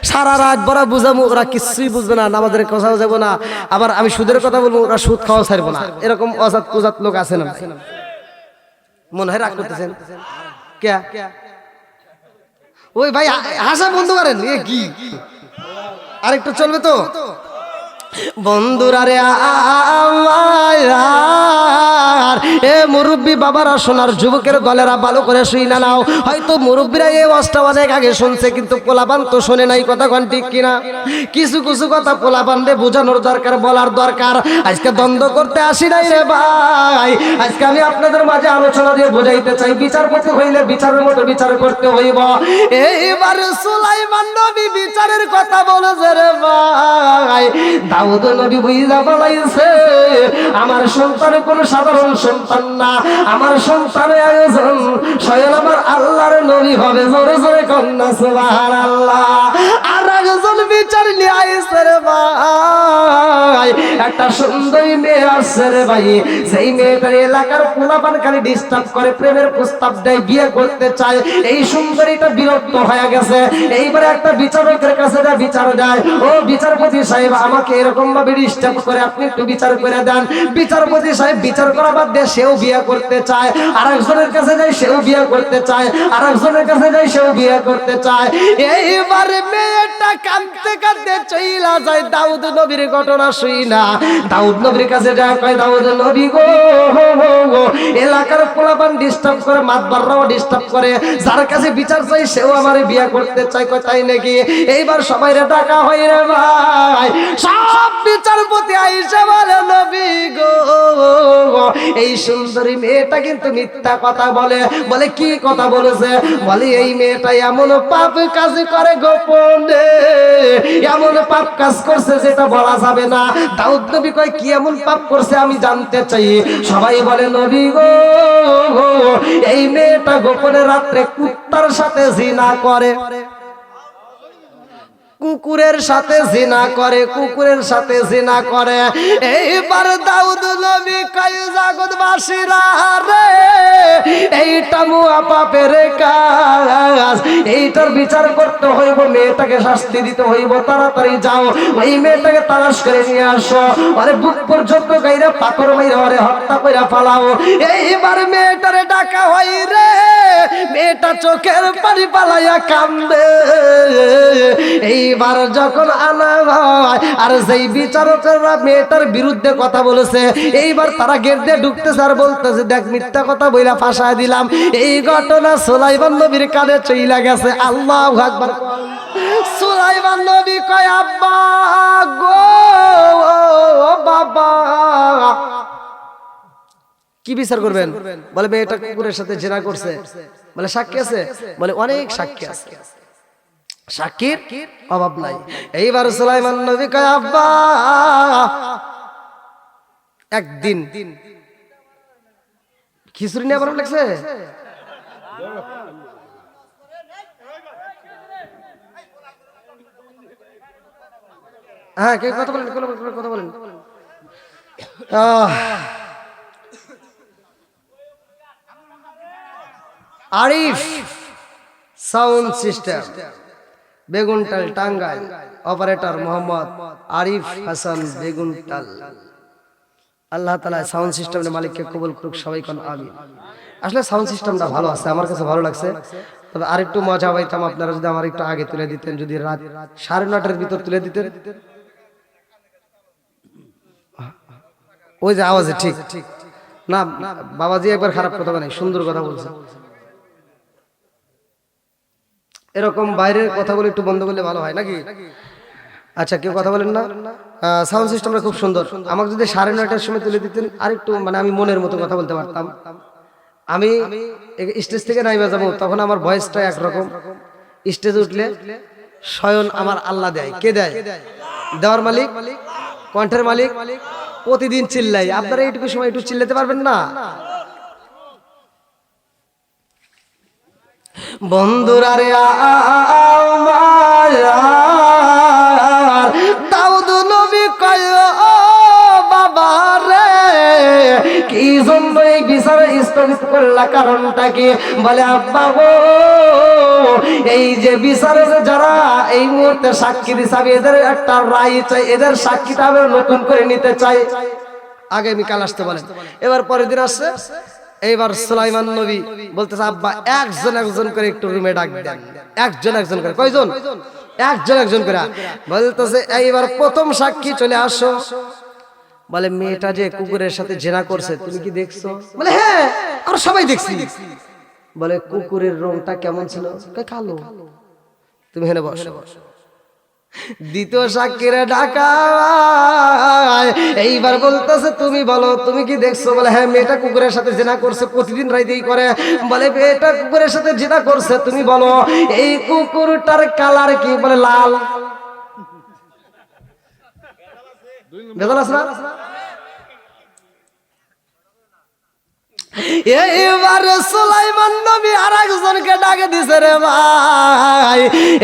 সারা রাত বড় বুঝাবো, ওরা কিছুই বুঝবে না, নামাজের কথাও যাবো না। আবার আমি সুদের কথা বলবো, ওরা সুদ খাওয়া ছাড়বো না। এরকম অজাত কুজাত লোক আছে না? মনে হয় রাগ করতেছেন কে? ওই ভাই হাসা বন্ধ করেন। এ কি আরেকটু চলবে তো? বন্ধুরা রে আমার, এ মুরব্বী বাবারা, সোনার যুবকের দলেরা ভালো করে শুই না নাও। হয়তো মুরব্বীরা এই ওয়াজটা অনেক আগে শুনছে, কিন্তু পোলাপান তো শোনে নাই। কথা কোন ঠিক কিনা? কিছু কিছু কথা পোলাপানরে বোঝানোর দরকার, বলার দরকার। আজকে দ্বন্দ্ব করতে আসি নাই রে ভাই, আজকে আমি আপনাদের মাঝে আলোচনা দিয়ে বোঝাইতে চাই, বিচার করতে হইলে বিচারের মতো বিচার করতে হইব। এইবার সুলাইমান নবী বিচারের কথা বলেছে রে ভাই। দাউদ নবী বুঝা বলাইছে আমার সন্তান কোন সাধারণ সন্তান না, আমার সন্তানের আয়োজন স্বয়ং আমার আল্লাহর নবী হবে। জোরে জোরে কন্যা সুবহানাল্লাহ। আর একজন বিচার নিয়ে আইছে রে ভাই, একটা সুন্দরী মেয়ে আসছে রে ভাই, সেই মেয়েটার এলাকার পোলাপান খালি ডিস্টার্ব করে, প্রেমের প্রস্তাব দেয়, বিয়ে করতে চায়। এই সুন্দরীটা বিরক্ত হয়ে গেছে, এইবারে একটা বিচারকের কাছে বিচার দেয়, ও বিচারপতি সাহেব আমাকে এরকম ভাবে ডিস্টার্ব করে, আপনি একটু বিচার করে দেন। বিচারপতি সাহেব বিচার করা বাদ দিয়ে সেও বিয়ে করতে চায়, আরেকজনের কাছে যায় সেও বিয়ে করতে চায়, আরেকজনের কাছে যায় সেও বিয়ে করতে চায়। এইবারে মেয়েটা কাঁদতে কাঁদতে চইলা যায় দাউদ নবীর ঘটনা শুই না। দাউদ নবীর কাছে যায়, কয় দাউদ নবী গো, এলাকার পোলাপান ডিস্টার্ব করে, মাতবাররাও ডিস্টার্ব করে, যার কাছে বিচার চাই সেও আমারে বিয়ে করতে চায়। কয় তাই নাকি? এইবার সবাইরে ডাকা হয় রে ভাই, সব বিচারপতি আইসা বলে নবী গো, এই সুন্দরী মেয়েটা কিন্তু মিথ্যা কথা বলে। বলে কি কথা বলেছে? বলে এই মেয়েটা এমন পাপ কাজ করে গোপনে, এমন পাপ কাজ করছে যেটা বলা যাবে না। দাউদ নবী কয় কি এমন পাপ করছে আমি জানতে চাই। সবাই বলে নবী গো, এই মেয়েটা গোপনে রাত্রে কুত্তার সাথে জিনা করে, কুকুরের সাথে জিনা করে, কুকুরের সাথে জিনা করে। এইবার দাউদ নবী কয় জগৎবাসীরা রে, এইটা মুয়া পাপের কাজ, এইটার বিচার করতে হইব, মেয়েটাকে শাস্তি দিতে হইব, তাড়াতাড়ি যাও ওই মেয়েটাকে তালাশ করে নিয়ে আসো, আরে বুক পর্যন্ত গাইরা পাথর মাইরা আরে হত্যা কইরা ফালাও। এইবার মেয়েটারে ডাকা হয় রে, মেয়েটা চোখের পানি পালাইয়া কান্দে। এইবার যখন আনা হয়, আর যেই বিচারকরা মেয়েটার বিরুদ্ধে কথা বলেছে, এইবার তারা গেট দিয়ে ঢুকতেছে আর বলতেছে দেখ মিথ্যা কথা বইলা ফাঁসায় দিলাম। এই ঘটনা সুলাইমান নবীর কানে চইলা গেছে। আল্লাহু আকবার। সুলাইমান নবী কয় আব্বা গো, ও বাবা, কি বিচার করবেন? বলে মেয়েটা কুকুরের সাথে জেনা করছে। বলে সাক্ষী আছে? বলে অনেক সাক্ষী আছে, সাক্ষীর অভাব নাই। এইবার সুলাইমান নবী কয় আব্বা একদিন খিচুড়ি নিয়ে বানানো লাগছে, হ্যাঁ কে কথা বলেন, কথা বলেন। Arif sound system, Beguntal, Tangail, operator Mohammad Arif Hasan Beguntal. Allah Taala sound সিস্টেমের মালিককে কবুল করুক, সবাই কোন আমিন। আসলে সাউন্ড সিস্টেমটা ভালো আছে, আমার কাছে ভালো লাগছে। তবে আরেকটু মজা পাইতাম আপনারা যদি আমার একটু আগে তুলে দিতেন, যদি রাত 9:30-এর ভিতর তুলে দিতেন। ওই যে আওয়াজে ঠিক না, বাবাজি একবার খারাপ কথা বলে, সুন্দর কথা বলছে। এরকম বাইরের কথাগুলো একটু বন্ধ করলে ভালো হয় নাকি? আচ্ছা কেউ কথা বলেন না? সাউন্ড সিস্টেমটা খুব সুন্দর। আমাকে যদি 9:30-এর সময় তুলে দিতেন আর একটু মানে আমি মনের মতো কথা বলতে পারতাম। আমি স্টেজ থেকে নাইবা যাবো, তখন আমার ভয়েসটা একরকম, স্টেজে উঠলে স্বয়ং আমার আল্লাহ দেয়। কে দেয়? দেওয়ার মালিক, কণ্ঠের মালিক। প্রতিদিন চিল্লাই, আপনারা এইটুকু সময় একটু চিল্লাতে পারবেন না? বন্ধুরা রে দাউদ নবী কয় ও বাবা রে, কি জন্য এই বিচার স্থগিত করলা, কারণটা কি? বলে আব্বা গো, এই যে বিচারে যারা এই মুহূর্তে সাক্ষী দিছে, এদের একটা রায় চাই, এদের সাক্ষীটা আমি নতুন করে নিতে চাই। আগামীকাল আসতে বলেন। এবার পরের দিন আসছে। এইবার সুলাইমান নবী বলতেছে আব্বা একজন একজন করে একটু রুমে ডাক দেন, একজন একজন করে। কয়জন? একজন একজন করে। বলতেছে এইবার প্রথম সাক্ষী চলে আসো। বলে মেয়েটা যে কুকুরের সাথে জেনা করছে তুমি কি দেখছো? বলে হ্যাঁ আর সবাই দেখছি। বলে কুকুরের রংটা কেমন ছিল? কালো। তুমি হেনে বসো। দ্বিতীয় সাক্ষীরা ডাকা, এইবার বলতেছে তুমি বলো তুমি কি দেখছো? বলে হ্যাঁ মেয়েটা কুকুরের সাথে জেনা করছে, প্রতিদিন রাইতেই করে। বলে মেয়েটা কুকুরের সাথে জেনা করছে, তুমি বলো এই কুকুরটার কালার কি? বলে লাল। ভেজাল আছে না? এইবার সুলাইমান নবী আরেকজনকে ডাকে দিছে রে ভাই।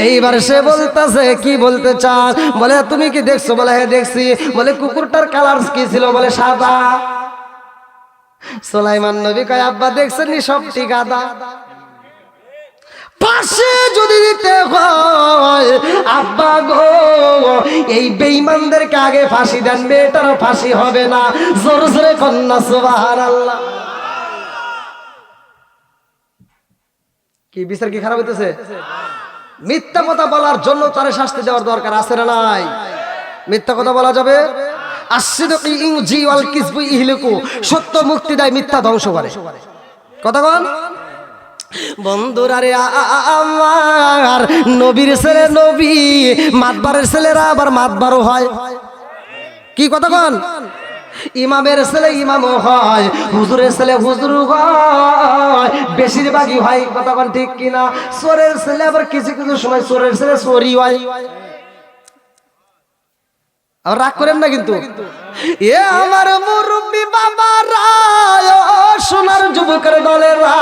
এইবার সে বলতেছে কি বলতে চান? বলে তুমি কি দেখছো? বলে হ্যাঁ দেখছি। বলে কুকুরটার কালার কি ছিল? বলে সাদা। সুলাইমান নবী কয় আব্বা দেখছেন নি সবটি গাদা। ফাঁসি যদি দিতে হয় আব্বা গো, এই বেঈমানদেরকে আগে ফাঁসি দেন, মেয়েটারও ফাঁসি হবে না। জোরে জোরে কন্যা সুবহানাল্লাহ। কি বিচার কি খারাপ হইতেছে? মিথ্যা কথা বলার জন্য তারে শাস্তি দেওয়ার দরকার আছে না নাই? মিথ্যা কথা বলা যাবে? আসিদকি ইউজি ওয়াল কিসবু ইহলিকু, সত্য মুক্তি দেয়, মিথ্যা ধ্বংস করে। কথা বল বন্ধুরা রে আমার নবীর ছেলে নবী, মাতবারের ছেলেরা আবার মাতবারও হয়। কি কথা কন? ইমামের ছেলে ইমামও হয়, হুজুরের ছেলে হুজুর হয়, বেশিরভাগই হয়। কথা কন ঠিক কিনা? চোরের ছেলে আবার কিছু কিছু সময় চোরের ছেলে চোরই হয়। আর রাগ করেন না কিন্তু। এ আমার মুরব্বী বাবারা, সোনার যুবকের দলেরা,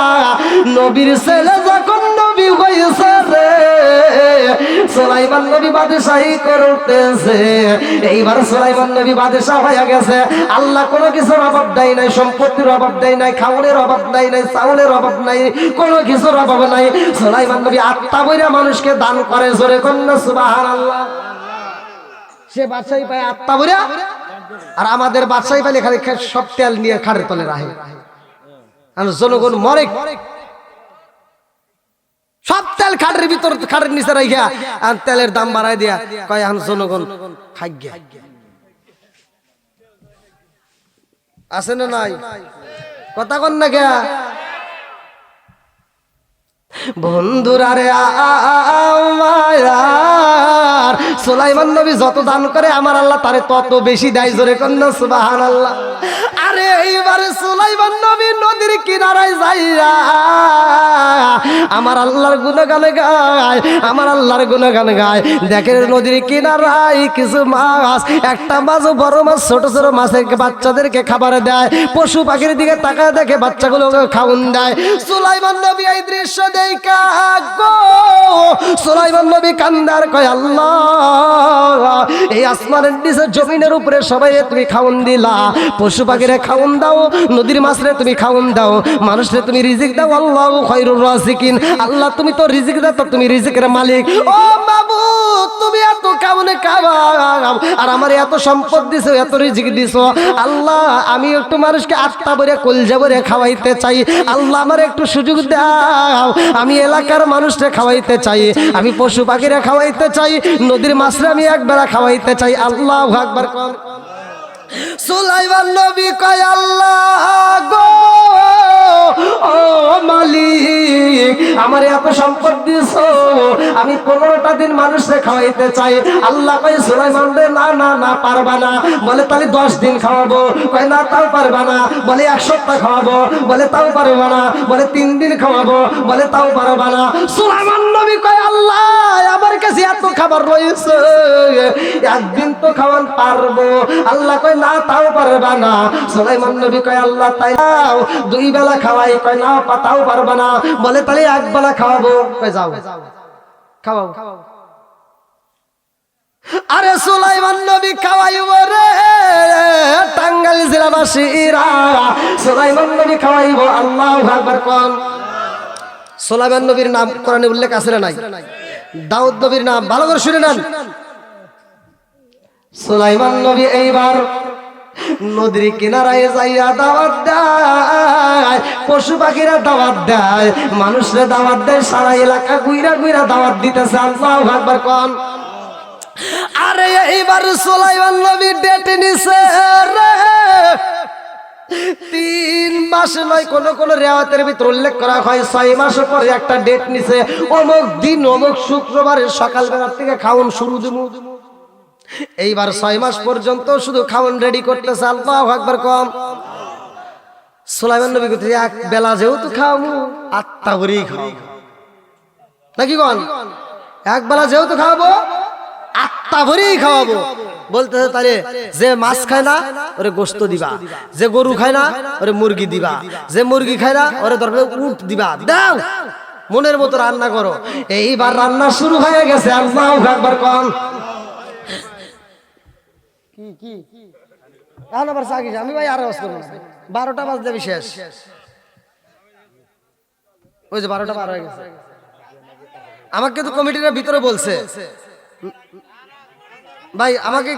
নবীর ছেলে যখন নবী হয়েছে রে, সুলাইমান নবী বাদশাহী করতেছে। এইবার সুলাইমান নবী বাদশাহ হয়ে গেছে। আল্লাহ কোনো কিছুর অভাব দেয় নাই, সম্পত্তির অভাব দেয় নাই, খাওয়ানোর অভাব দেয় নাই, চাউলের অভাব নাই, কোনো কিছুর অভাব নাই। সুলাইমান নবী আত্মা বইরা মানুষকে দান করে। জোরে কন্যা সুবহানাল্লাহ। সে বাদশাহী পায় আত্মা বইরা, আর আমাদের বাদশাহী পাইলে খালি সব তেল নিয়ে খাড়ের তলে রাখে, আর জনগণ মরে। সব তেল খাটের ভিতর, খাটের নিচে রাখিয়া, আর তেলের দাম বাড়াই দিয়া কয় এখন জনগণ খাইয়া। আছে না নাই? কথা কন না কে বন্ধুরা রে আমার সুলাইমান নবী যত দান করে আমার আল্লাহ তারে তত বেশি দেয়। জোরে কন্যা সুবহানাল্লাহ। আরে এইবারে সুলাইমান নবী নদীর কিনারায় যাইয়া আমার আল্লাহর গুণগান গায়, আমার আল্লাহর গুণগান গায়। দেখেন নদীর কিনারায় কিছু মাছ, একটা মাছ, বড় মাছ, ছোট ছোট মাছের বাচ্চাদেরকে খাবার দেয়। পশু পাখির দিকে তাকায় দেখে বাচ্চাগুলোকে খাওয়ান দেয়। সুলাইমান নবী এই দৃশ্য দেখা গো, সুলাইমান নবী কান্দার কয় আল্লাহ, এই আসমানের নিচে জমিনের উপরে সবাই তুমি খাওয়ান দিলা, পশু পাখিরে খাওয়ান দাও, নদীর মাছরে তুমি খাওয়ান দাও, মানুষরে তুমি রিজিক দাও। আল্লাহু খায়রুর রাজিকিন, আল্লাহ তুমি তো রিজিক দাও, তো তুমি রিজিকের মালিক। ও বাবু তুমি এত কেমনে খাওয়াও, আর আমার এত সম্পদ দিছো, এত রিজিক দিছো, আল্লাহ আমি একটু মানুষকে আত্মা ভরে কলজা ভরে খাওয়াইতে চাই। আল্লাহ আমার একটু সুযোগ দাও, আমি এলাকার মানুষরা খাওয়াইতে চাই, আমি পশু পাখিরা খাওয়াইতে চাই, নদীর মাছরা আমি একবেলা খাওয়াইতে চাই। আল্লাহু আকবার। সুলাইমান নবী কয় আল্লাহ গো, ও মালিক আমার এত সম্পদ দিছো, আমি 15টা দিন মানুষে খাওয়াইতে চাই। আল্লাহ কয় সুলাইমান রে না না না পারবা না। বলে তাহলে 10 দিন খাওয়াবো। কয় না তাও পারবা না। বলে 1 সপ্তাহ খাওয়াবো। বলে তাও পারবা না। বলে 3 দিন খাওয়াবো। বলে তাও পারবা না। সুলাইমান নবী কয় আল্লাহ আমার কাছে এত খাবার রয়েছে, একদিন তো খাওয়ান পারবো। আল্লাহ কয় না তাও পারবা না। সুলাইমান নবী কয় আল্লাহ তাই 2 বেলা খাওয়াই। কয় না তাও পারবা না। বলে তাহলে 1 বেলা খাওয়াবো। কয় যাও খাওয়াও। আরে সুলাইমান নবী খাওয়াইব রে টাঙ্গাইল জেলাবাসীরা, সুলাইমান নবী খাওয়াইব। আল্লাহু আকবার কোন। সুলাইমান নবীর নাম কোরআনে উল্লেখ আছে না নাই? দাউদ নবীর নাম ভালো করে শুনে নেন। সুলাইমান নবী এইবার নদীর কিনারায় যাইয়া দাওয়াত দেয়, পশু পাখিরা দাওয়াত দেয়, মানুষরা দাওয়াত দেয়, সারা এলাকা গুইরা গুইরা দাওয়াত দিতেছে। আল্লাহু আকবার কোন। আরে এইবার সুলাইমান নবী ডেট নিছে রে 3 মাস নয়, কোন কোন রিওয়ায়াতের ভিতর উল্লেখ করা হয় 6 মাস পরে একটা ডেট নিছে। অমুক দিন অমুক শুক্রবারের সকালবেলা থেকে খাওন শুরু দিমু। এইবার 6 মাস পর্যন্ত শুধু খাওন রেডি করতেছে। আল্লাহু আকবার কম। সুলাইমান নবী কইতে 1 বেলা যেহেতু খাওয়ামু আত্মা ভরেই খাওয়াবো নাকি কোন? 1 বেলা যেহেতু খাওয়াবো আত্মা আটটা ভরেই খাওয়াবো। বলতেছে তাহলে যে মাছ খায় না ওরে গোস্ত দিবা, যে গরু খায় না ওরে মুরগি দিবা, যে মুরগি খায় না ওরে দরকার উট দিবা, দাও মনের মতো রান্না করো। এইবার রান্না শুরু হয়ে গেছে। আল্লাহু আকবার কোন কি এখন আবার চাকি আমি ভাই আর আওয়াজ করব না, 12টা বাজলে শেষ। ওই যে 12টা পার হয়ে গেছে। আমাকে তো কমিটির ভিতরে বলছে ভাই, আমাকে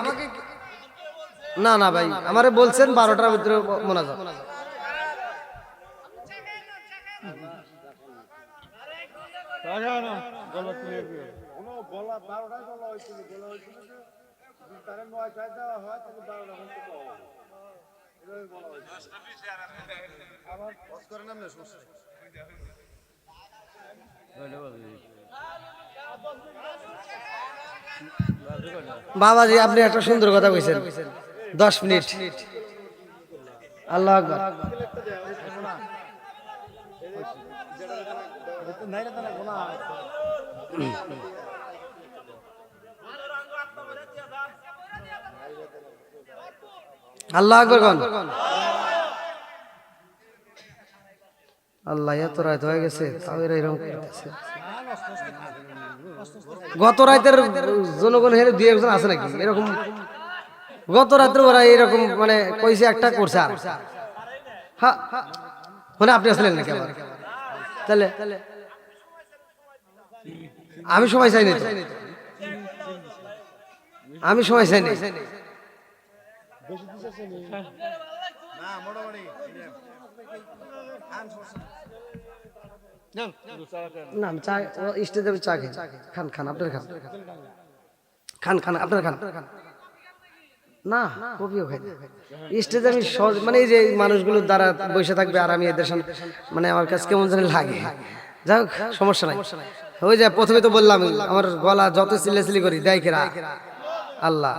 না না ভাই আমারে বলছেন 12টার ভিতরে মোনাজাত। বাবাজি আপনি একটা সুন্দর কথা কইছেন, 10 মিনিট। আল্লাহু আকবার। আল্লাহু আকবার কোন আল্লাহ, এত রাত হয়ে গেছে তাও এরা এরকম করতেছে। গত রাতের জনগণ হেরে 2-1 আছে নাকি এরকম? গত রাত্রে ওরা এরকম মানে কইছে একটা করছে আর হ্যাঁ মানে আপনি আসলেন নাকি আবার? তাহলে আমি সময় চাইনি, আমি সময় চাইনি। না চা স্টেজে চা খান খান আপনার খান খান খান আপনার খান না কপিও খাই স্টেজে আমি মানে এই যে মানুষগুলোর দ্বারা বসে থাকবে আর আমি এদের সামনে মানে আমার কাছে কেমন জানি লাগে। যাই হোক সমস্যা নাই। ওই যে প্রথমে তো বললাম আমার গলা যত চিল্লাচিল্লি করি দেয় কেরা? আল্লাহ।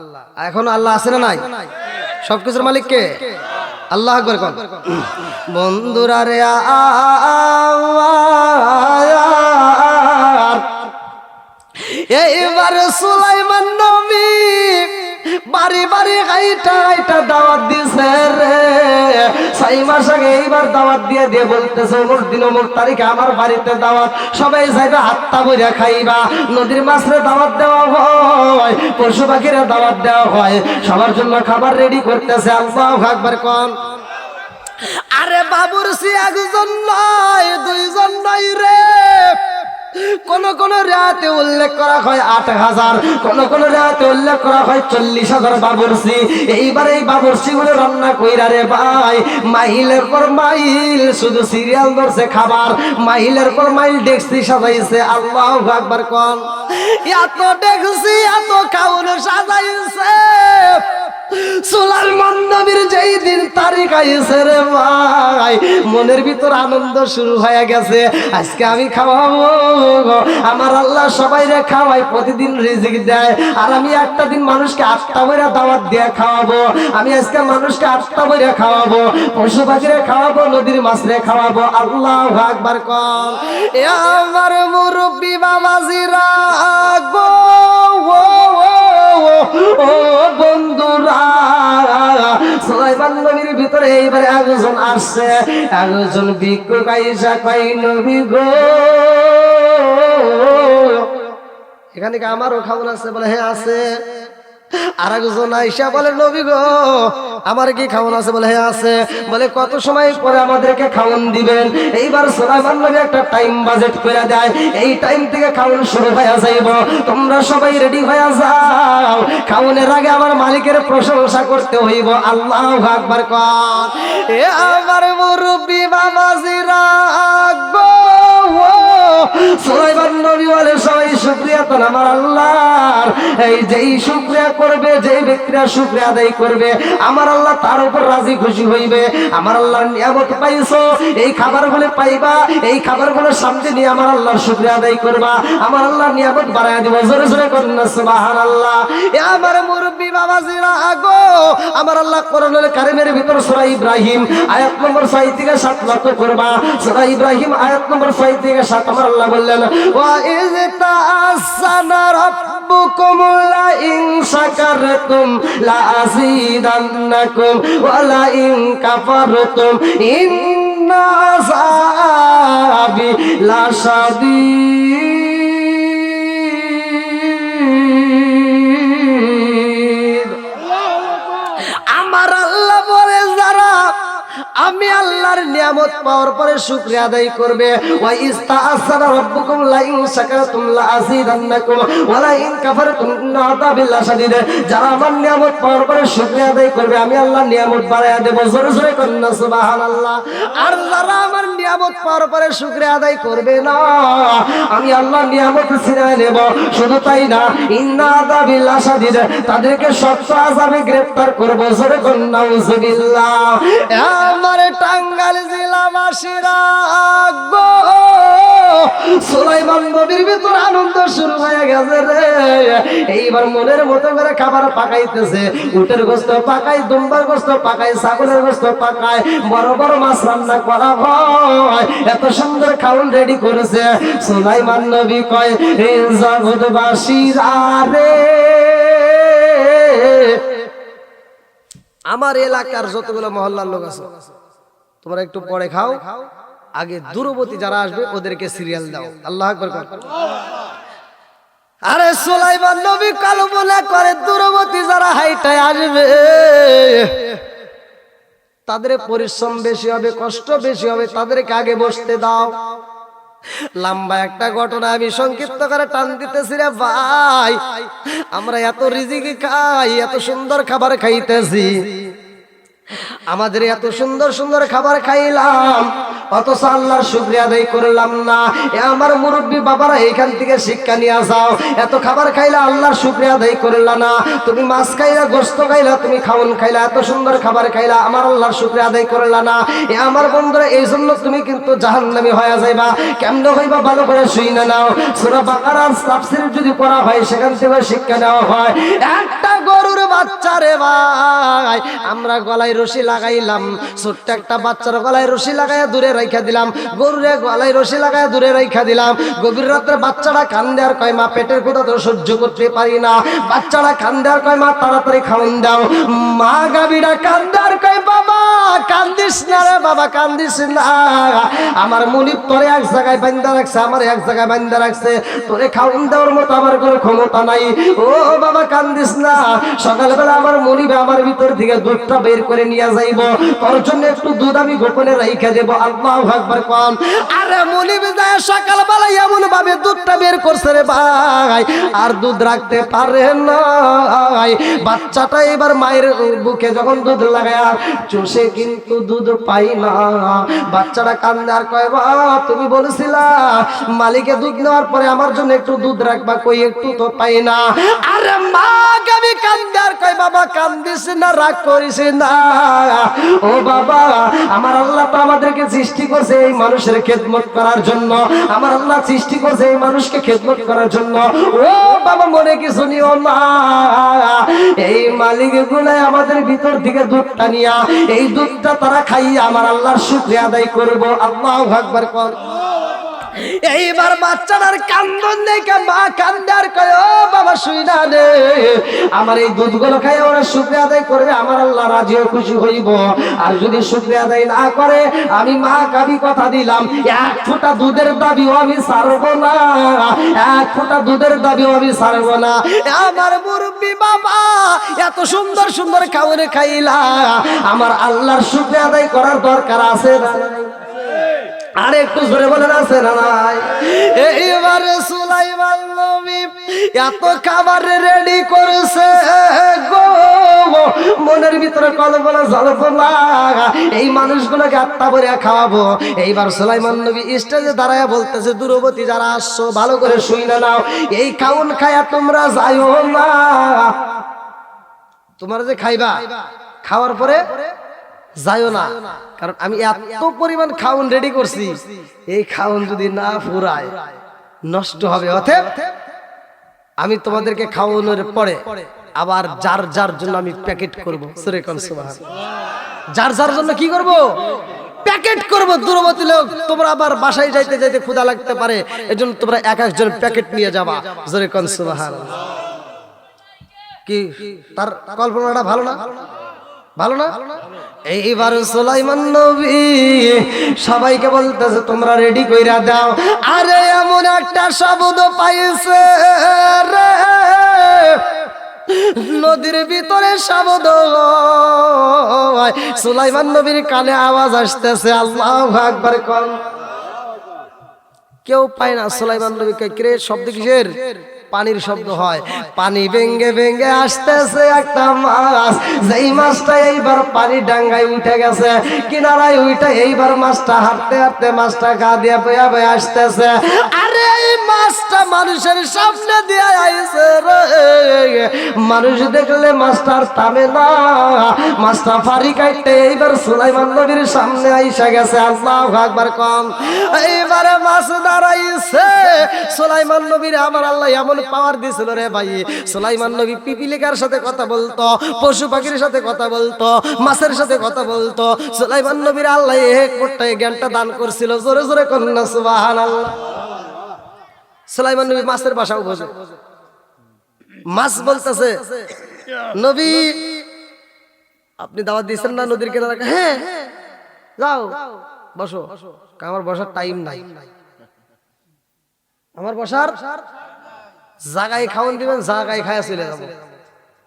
এখন আল্লাহ আছে না নাই? সবকিছুর মালিক কে? আল্লাহ আকবার কোন বন্ধুরা রে এইবার সুলাইমান নবী বাড়ি বাড়ি গাইটা গাইটা দাওয়াত দিছে রে। 6 মাস আগে এইবার দাওয়াত দিয়ে দিয়ে বলতেছে অমুক দিন অমুক তারিখে আমার বাড়িতে দাওয়াত, সবাই যাইবে হাতটা বইরা খাইবা। নদীর মাছরে দাওয়াত দেওয়া হয়, পশু পাখিরে দাওয়াত দেওয়া হয়, সবার জন্য খাবার রেডি করতেছে। আল্লাহু আকবার কোন আরে বাবুরসি একজন নয় 2জন নয় রে। কোন কোন রাতে উল্লেখ করা হয় 8000, কোন কোন রাতে উল্লেখ করা হয় 40,000 বাবুরসি। এইবার এই বাবুরসি গুলো রান্না কইরা রে ভাই মাইলের পর মাইল শুধু সিরিয়াল ধরছে খাবার, মাইলের পর মাইল ডেক্সি সাজাইছে। আল্লাহু আকবার কোন এত ডেক্সি এত খাউন সাজাইছে। সুলাইমান নবীর যেই দিন তারিখ আইছে রে ভাই মনের ভিতর আনন্দ শুরু হয়ে গেছে। আজকে আমি খাওয়াবো, আমার আল্লাহ সবাইরে খাওয়াই, প্রতিদিন রিজিক দেয়। আর আমি একটা দিন মানুষকে 8টা বইরা দাওয়াত দিয়ে খাওয়াবো। আমি আজকে মানুষকে 8টা বইরা খাওয়াবো, পশু পাখিরে খাওয়াবো, নদীর মাছরে খাওয়াবো। আল্লাহু আকবার কোন এ আমার মুরব্বি বাবাজিরা গো ও বন্ধুরা, সুলাইমান নবীর ভিতরে এইবারে একজন আসছে, একজন ভিক্ষুক আইসা কই নবী গো এখানে কি আমারও খাওয়ান আছে? বলে হ্যাঁ আছে। আর একজন আইসা বলে নবী গো আমার কি খাওয়ান আছে? বলে হ্যাঁ আছে। বলে কত সময় পরে আমাদেরকে খাওয়ান দিবেন? এইবার সুলাইমান নবী একটা টাইম বাজেট করে দেয়, এই টাইম থেকে খাওয়ান শুরু হয়ে যাইব, তোমরা সবাই রেডি হয়ে যাও, খাওয়ানের আগে আমার মালিকের প্রশংসা করতে হইব। আল্লাহু আকবার কোন এ আমার মুরব্বি বাবাজিরা গো সুলাইমান নবী বলে সবাই শুকরিয়া তো আমার আল্লাহর। এই যেই শুকরিয়া করবে, যেই ব্যক্তিরা শুকরিয়া আদায় করবে আমার আল্লাহ তার উপর রাজি খুশি হইবে। আমার আল্লাহর নিয়ামত পাইছো, এই খাবারগুলো পাইবা, এই খাবারগুলো সামনে নিয়ে আমার আল্লাহর শুকরিয়া আদায় করবা, আমার আল্লাহর নিয়ামত বাড়ায় দিব। জোরে জোরে করুন না সুবহানাল্লাহ। এ আমার মুরব্বি বাবাজিরা গো আমার আল্লাহ কোরআনুল কারীমের ভিতর সূরা ইব্রাহিম আয়াত নম্বর 6 থেকে 7 লক্ষ্য করবা। সূরা ইব্রাহিম আয়াত নম্বর 6 থেকে 7 আমার আল্লাহ বললেন ওয়া ইজ তাআসানা রাব্বুকুম লা ইন শাকারতুম লা আযীদান্নাকুম ওয়া লা ইন কাফারতুম ইন্না আযাবি লাশাদীদ। আমার আল্লাহ বলে যারা আমি আল্লাহর নিয়ামত পাওয়ার পরে শুকরিয়া আদায় করবে, ওয়া ইস্তাআসারা রাব্বুকুম লা ইন শাকারতুম লা আযীদান্নাকুম ওয়া লা ইন কাফারতুম ইন্না আযাবি লাশাদীদ। যারা আমার নিয়ামত পাওয়ার পরে শুকরিয়া আদায় করবে আমি আল্লাহ নিয়ামত বাড়ায়া দেব। জোরে জোরে করুন না সুবহানাল্লাহ। আর যারা আমার নিয়ামত পাওয়ার পরে শুকরিয়া আদায় করবে না আমি আল্লাহ নিয়ামত ছিনিয়ে নেব। শুধু তাই না, ইন্না আযাবি লাশাদীদ, তাদেরকে শক্ত আযাবে গ্রেফতার করব। জোরে করুন নাউযুবিল্লাহ। আমার টাঙ্গাইল জেলাবাসীরা গো, সুলাইমান নবীর ভিতর আনন্দ শুরু হয়ে গেছে রে। এইবার মনের মতো করে খাবার পাকাইতেছে। উটের গোশত পাকায়, দুম্বার গোশত পাকায়, ছাগলের গোশত পাকায়, বড় বড় মাছ রান্না করা হয়। এত সুন্দর খাউন রেডি করেছে। সুলাইমান নবী কয়, হে জগৎবাসীরা রে, আমার এলাকার যতগুলো মহল্লার লোক আছে তোমরা একটু পরে খাও, আগে দূরবর্তী যারা আসবে ওদেরকে সিরিয়াল দাও। আল্লাহু আকবার। আরে সুলাইমান নবী কল্পনা করে দূরবর্তী যারা হাইটায় আসবে তাদের পরিশ্রম বেশি হবে, কষ্ট বেশি হবে, তাদেরকে আগে বসতে দাও। লম্বা একটা ঘটনা আমি সংক্ষিপ্ত করে টান দিতেছি রে ভাই। আমরা এত রিজিক খাই, এত সুন্দর খাবার খাইতেছি, আমাদের এত সুন্দর সুন্দর খাবার খাইলাম, অথচ আল্লাহর শুকরিয়া আদায় করলাম না। এ আমার মুরব্বী বাবারা এখান থেকে শিক্ষা নিয়ে যাও। এত খাবার খাইলা, আল্লাহর শুকরিয়া আদায় করলা না। তুমি মাছ খাইলা, গোশত খাইলা, তুমি খাউন খাইলা, এত সুন্দর খাবার খাইলা, আমার আল্লাহর শুকরিয়া আদায় করলা না। এ আমার বন্ধুরা, এই জন্য তুমি কিন্তু জাহান্নামী হয়ে যাইবা। কেমনে হইবা ভালো করে শুইনা নাও। সূরা বাকারার তাফসীর যদি পড়া হয় সেখান থেকে শিক্ষা নেওয়া হয়। একটা গরুর বাচ্চা রে ভাই, আমরা গলায় রশি লাগাইলাম, ছোট্ট একটা বাচ্চার গলায় রশি লাগাইয়া দূরে রাইখা দিলাম, গরুরে গলায় রশি লাগাইয়া দূরে রাইখা দিলাম। গভীর রাত্রে বাচ্চাটা কান্দে আর কয় মা পেটের ক্ষুধা তো সহ্য করতে পারি না। বাচ্চাটা কান্দে আর কয় মা তাড়াতাড়ি খাওন দাও। মা গাভীরা কান্দে আর কয় বাবা কান্দিস না রে বাবা, কান্দিস না, আমার মুনিব তোরে এক জায়গায় বান্ধা রাখছে, আমার এক জায়গায় বান্ধা রাখছে, তোরে খাওন দেওয়ার মতো আমার কোনো ক্ষমতা নাই। ও বাবা কান্দিস না, সকালবেলা আমার মুনিবে আমার ভিতর থেকে দুধটা বের করে নিয়ে যাইব, তোর জন্য একটু দুধ আমি গোপনে রাইখা দেব। আল্লাহু আকবার কোন। আরে মুনিব যায় সকালবেলা এমন ভাবে দুধটা বের করছে রে ভাই, আর দুধ রাখতে পারে না। বাচ্চাটা এবার মায়ের বুকে যখন দুধ লাগায় চুষে কিন্তু দুধ পাই না। বাচ্চাটা কান্দে আর কয় বা তুমি বলেছিলা মালিকে দুধ নেওয়ার পরে আমার জন্য একটু দুধ রাখবা, কই একটু তো পাই না। আরে মা গাবি কান্দে আর কয় বাবা কান্দিস না, রাগ করিস না। ও বাবা, আমার আল্লাহ তো আমাদেরকে সৃষ্টি করছে এই মানুষের খেদমত করার জন্য, আমার আল্লাহ সৃষ্টি করছে এই মানুষকে খেদমত করার জন্য। ও বাবা মনে কিছু নিও না, এই মালিক গুলাই আমাদের ভিতর থেকে দুধটা নিয়া এই দুধটা তারা খাইয়া আমার আল্লাহর শুকরিয়া আদায় করবো। আল্লাহু আকবার কর। এইবার বাচ্চাটার কান্দন দেখে মা কান্দে আর কয় ও বাবা শুইনা রে, আমার এই দুধগুলো খাই ওরা শুকরিয়া আদায় করবে, আমার আল্লাহ রাজি ও খুশি হইব। আর যদি শুকরিয়া আদায় না করে আমি মা কাবি কথা দিলাম এক ফোঁটা দুধের দাবিও আমি ছাড়বো না, এক ফোঁটা দুধের দাবিও আমি ছাড়বো না। আমার মুরব্বী বাবা এত সুন্দর সুন্দর খাওয়ারে খাইলা, আমার আল্লাহর শুকরিয়া আদায় করার দরকার আছে না? আর একটু জোরে বলেন আছে না নাই? এইবার সুলাইমান নবী এত খাবার রেডি করেছে গো, মনের ভিতরে কল্পনা জল্পনা, এই মানুষগুলোকে আত্মা ভরে খাওয়াবো। এইবার সুলাইমান নবী স্টেজে দাঁড়ায় বলতেছে দূরবর্তী যারা আসছো ভালো করে শুইনা নাও, এই খাউন খায়া তোমরা যাইও না। তোমরা যে খাইবা খাওয়ার পরে যাইও না, কারণ আমি এত পরিমাণ খাউন রেডি করছি, এই খাউন যদি না ফুরায় নষ্ট হবে। অতএব আমি তোমাদেরকে খাওয়ানোর পরে আবার যার যার জন্য আমি প্যাকেট করবো। সুবহানাল্লাহ। যার যার জন্য কি করব? প্যাকেট করবো দূরবর্তী লোক, তোমরা আবার বাসায় যাইতে যাইতে ক্ষুধা লাগতে পারে, এজন্য তোমরা এক একজন প্যাকেট নিয়ে যাবা। জোরে কোন সুবহানাল্লাহ। কি তার কল্পনাটা ভালো না? ভালো না? এইবার সুলাইমান নবী সবাইকে বলতেছে তোমরা রেডি কইরা দাও। আরে এমন একটা শব্দ পাইছে রে, নদীর ভিতরে শব্দ, সুলাইমান নবীর কানে আওয়াজ আসতেছে, আল্লাহু আকবার কোন। কেউ পায় না। সুলাইমান নবী কয় কিরে শব্দ কিসের? পানির শব্দ হয়। পানি ভেঙ্গে ভেঙ্গে আসতেছে একটা মাছ, যেই মাছটা এইবার পানি ডাঙ্গায় উঠে গেছে, কিনারায় উঠে এইবার মাছটা হাঁটতে হাঁটতে মাছটা গা দিয়ে বয়া বয়া আসতেছে। আরে এই মাছটা মানুষের সামনে দিয়ে আইছে রে, মানুষ দেখলে মাছটার থামে না, মাছটা ফাড়ি কাটতে এইবার সুলাইমান নবীর সামনে আইসা গেছে। আল্লাহু আকবার কম। এইবারে মাছ দাঁড়াইছে। সুলাইমান নবীর আমার আল্লাহ এমন পাওয়ার দিছিল রে ভাই, সুলাইমান নবী পিপিলিকার সাথে কথা বলতো, পশু পাখির সাথে কথা বলতো, মাছের সাথে কথা বলতো। সুলাইমান নবীর আল্লাহ এক মোট্টায় জ্ঞানটা দান করছিল। জোরে জোরে কন্যা সুবহানাল্লাহ। সুলাইমান নবী মাছের ভাষাও বোঝে। মাছ বলতেছে নবী আপনি দাওয়াত দিয়েছেন না নদীর কিনারে? হ্যাঁ যাও বসো। আমার বসার টাইম নাই, আমার বসার জায়গায় খাওয়ান দিবেন, জায়গায় খায়া চলে যাবো,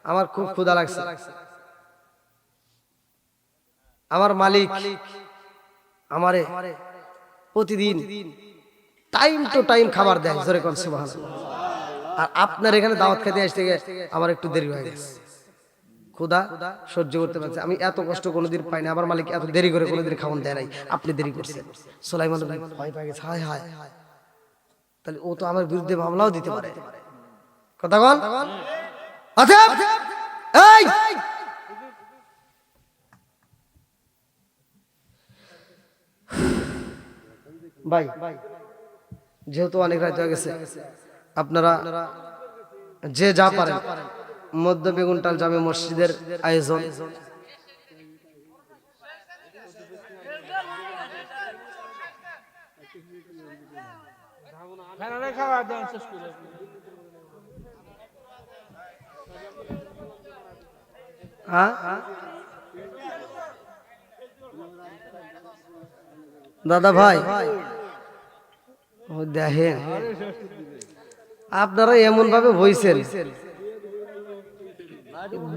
আমার খুব ক্ষুধা লাগছে। আমার মালিক আমারে প্রতিদিন টাইম টু টাইম খাবার দেয়। জোরে কোন সুবহানাল্লাহ। আর আপনার এখানে দাওয়াত খেতে আসতে গিয়ে আমার একটু দেরি হয়ে গেছে, ক্ষুধা সহ্য করতে পারছে। আমি এত কষ্ট কোনোদিন পাই না, আমার মালিক এত দেরি করে কোনোদিন খাওয়ান দেয় নাই, আপনি দেরি করছেন। সুলাইমান ভয় পেয়ে গেছে, হায় হায়, তাহলে ও তো আমার বিরুদ্ধে মামলাও দিতে পারে। কথা বল। আচ্ছা এই ভাই, যেহেতু অনেক রাত হয়ে গেছে, আপনারা যে যা পারেন মধ্য বেগুনটাল জামে মসজিদের আয়োজন, দাদা ভাই দেখেন আপনারা এমন ভাবে বইছেন,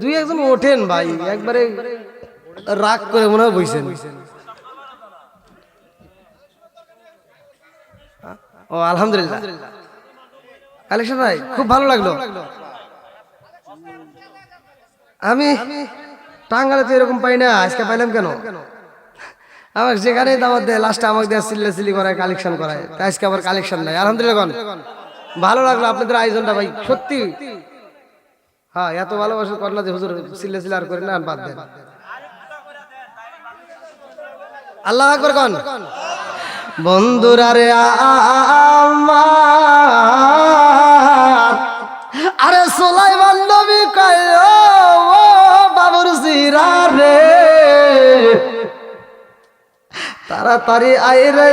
দুই একজন ওঠেন ভাই, একবারে রাগ করে মনে হয় বইছেন। ও আলহামদুলিল্লাহ, কালেকশন ভাই খুব ভালো লাগলো। আমি টাঙ্গালে তো এরকম পাই না, আজকে পাইলাম কেন? আমার যেখানে দাওয়াত দেয় লাস্টে আমাকে দেয় সিল্লাসিলি করায়, কালেকশন করায়, আজকে আবার কালেকশন নাই। আলহামদুলিল্লাহ ভালো লাগলো আপনাদের আয়োজনটা ভাই, সত্যি। হ্যাঁ এত ভালোবাসা করলা যে হুজুর সিল্লাসিলি আর করে না, বাদ দেন। আল্লাহু আকবার কোন। বন্ধুরা রে আমার, আরে সুলাইমান নবী কয় ও বাবুর জিরা রে, তাড়াতাড়ি আয় রে,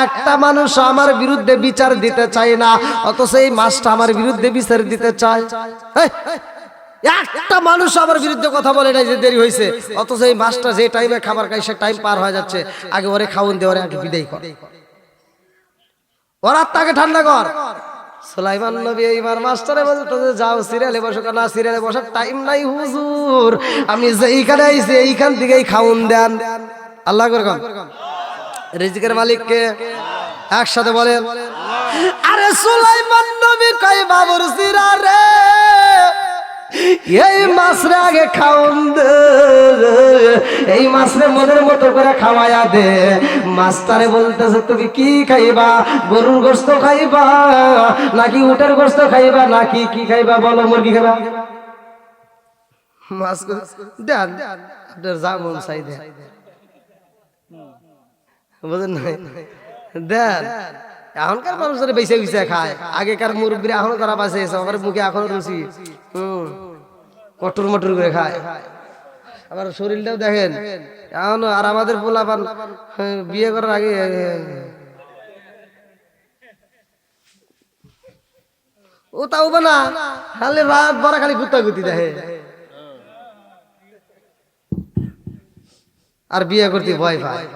একটা মানুষ আমার বিরুদ্ধে বিচার দিতে চায় না, অথচ এই মাছটা আমার বিরুদ্ধে বিচার দিতে চায়। একটা মানুষ আমার বিরুদ্ধে কথা বলে নাই যে দেরি হয়েছে, অথচ এই মাছটা যে টাইমে খাবার খাই সে টাইম পার হয়ে যাচ্ছে। আগে ওরে খাওয়ান দে, ওরে আগে বিদায় কর, ওর আত্মাকে ঠান্ডা কর। সুলাইমান নবী এইবার মাস্টারে বলতেছে যাও সিরিয়ালে বসো। না সিরিয়ালে বসার টাইম নাই হুজুর, আমি যেইখানে আইছি এইখান থেকেই খাওন দেন। আল্লাহ করে কন। রিজিকের মালিককে একসাথে বলেন। আরে সুলাইমান নবী কয় বাবুর জিরা রে, এই মাছরে আগে খাওন দে, এই মাছরে মনের মতো করে খাওয়ায়া দে। মাস্টারে বলতেছে তুমি কি খাইবা, গরুর গোশত খাইবা নাকি উটের গোশত খাইবা নাকি কি খাইবা বলো, মুরগি খাইবা? মাছ দেন, আপনার যা মন চাই দেন, বুঝেন নাই? দেন। এখনকার মানুষের বেঁচে বেঁচে খায়, আগেকার মুরব্বীরা এখনো তারা বাঁচে, আমার মুখে এখনো রুচি, কটুর মটুর করে খায়। আবার শরীরটাও দেখেন এখন। আর আমাদের পোলাপান বিয়ে করার আগে ও তাও না, খালি রাত ভরা খালি গুতাগুতি দেখে, আর বিয়ে করতে ভয় পায়।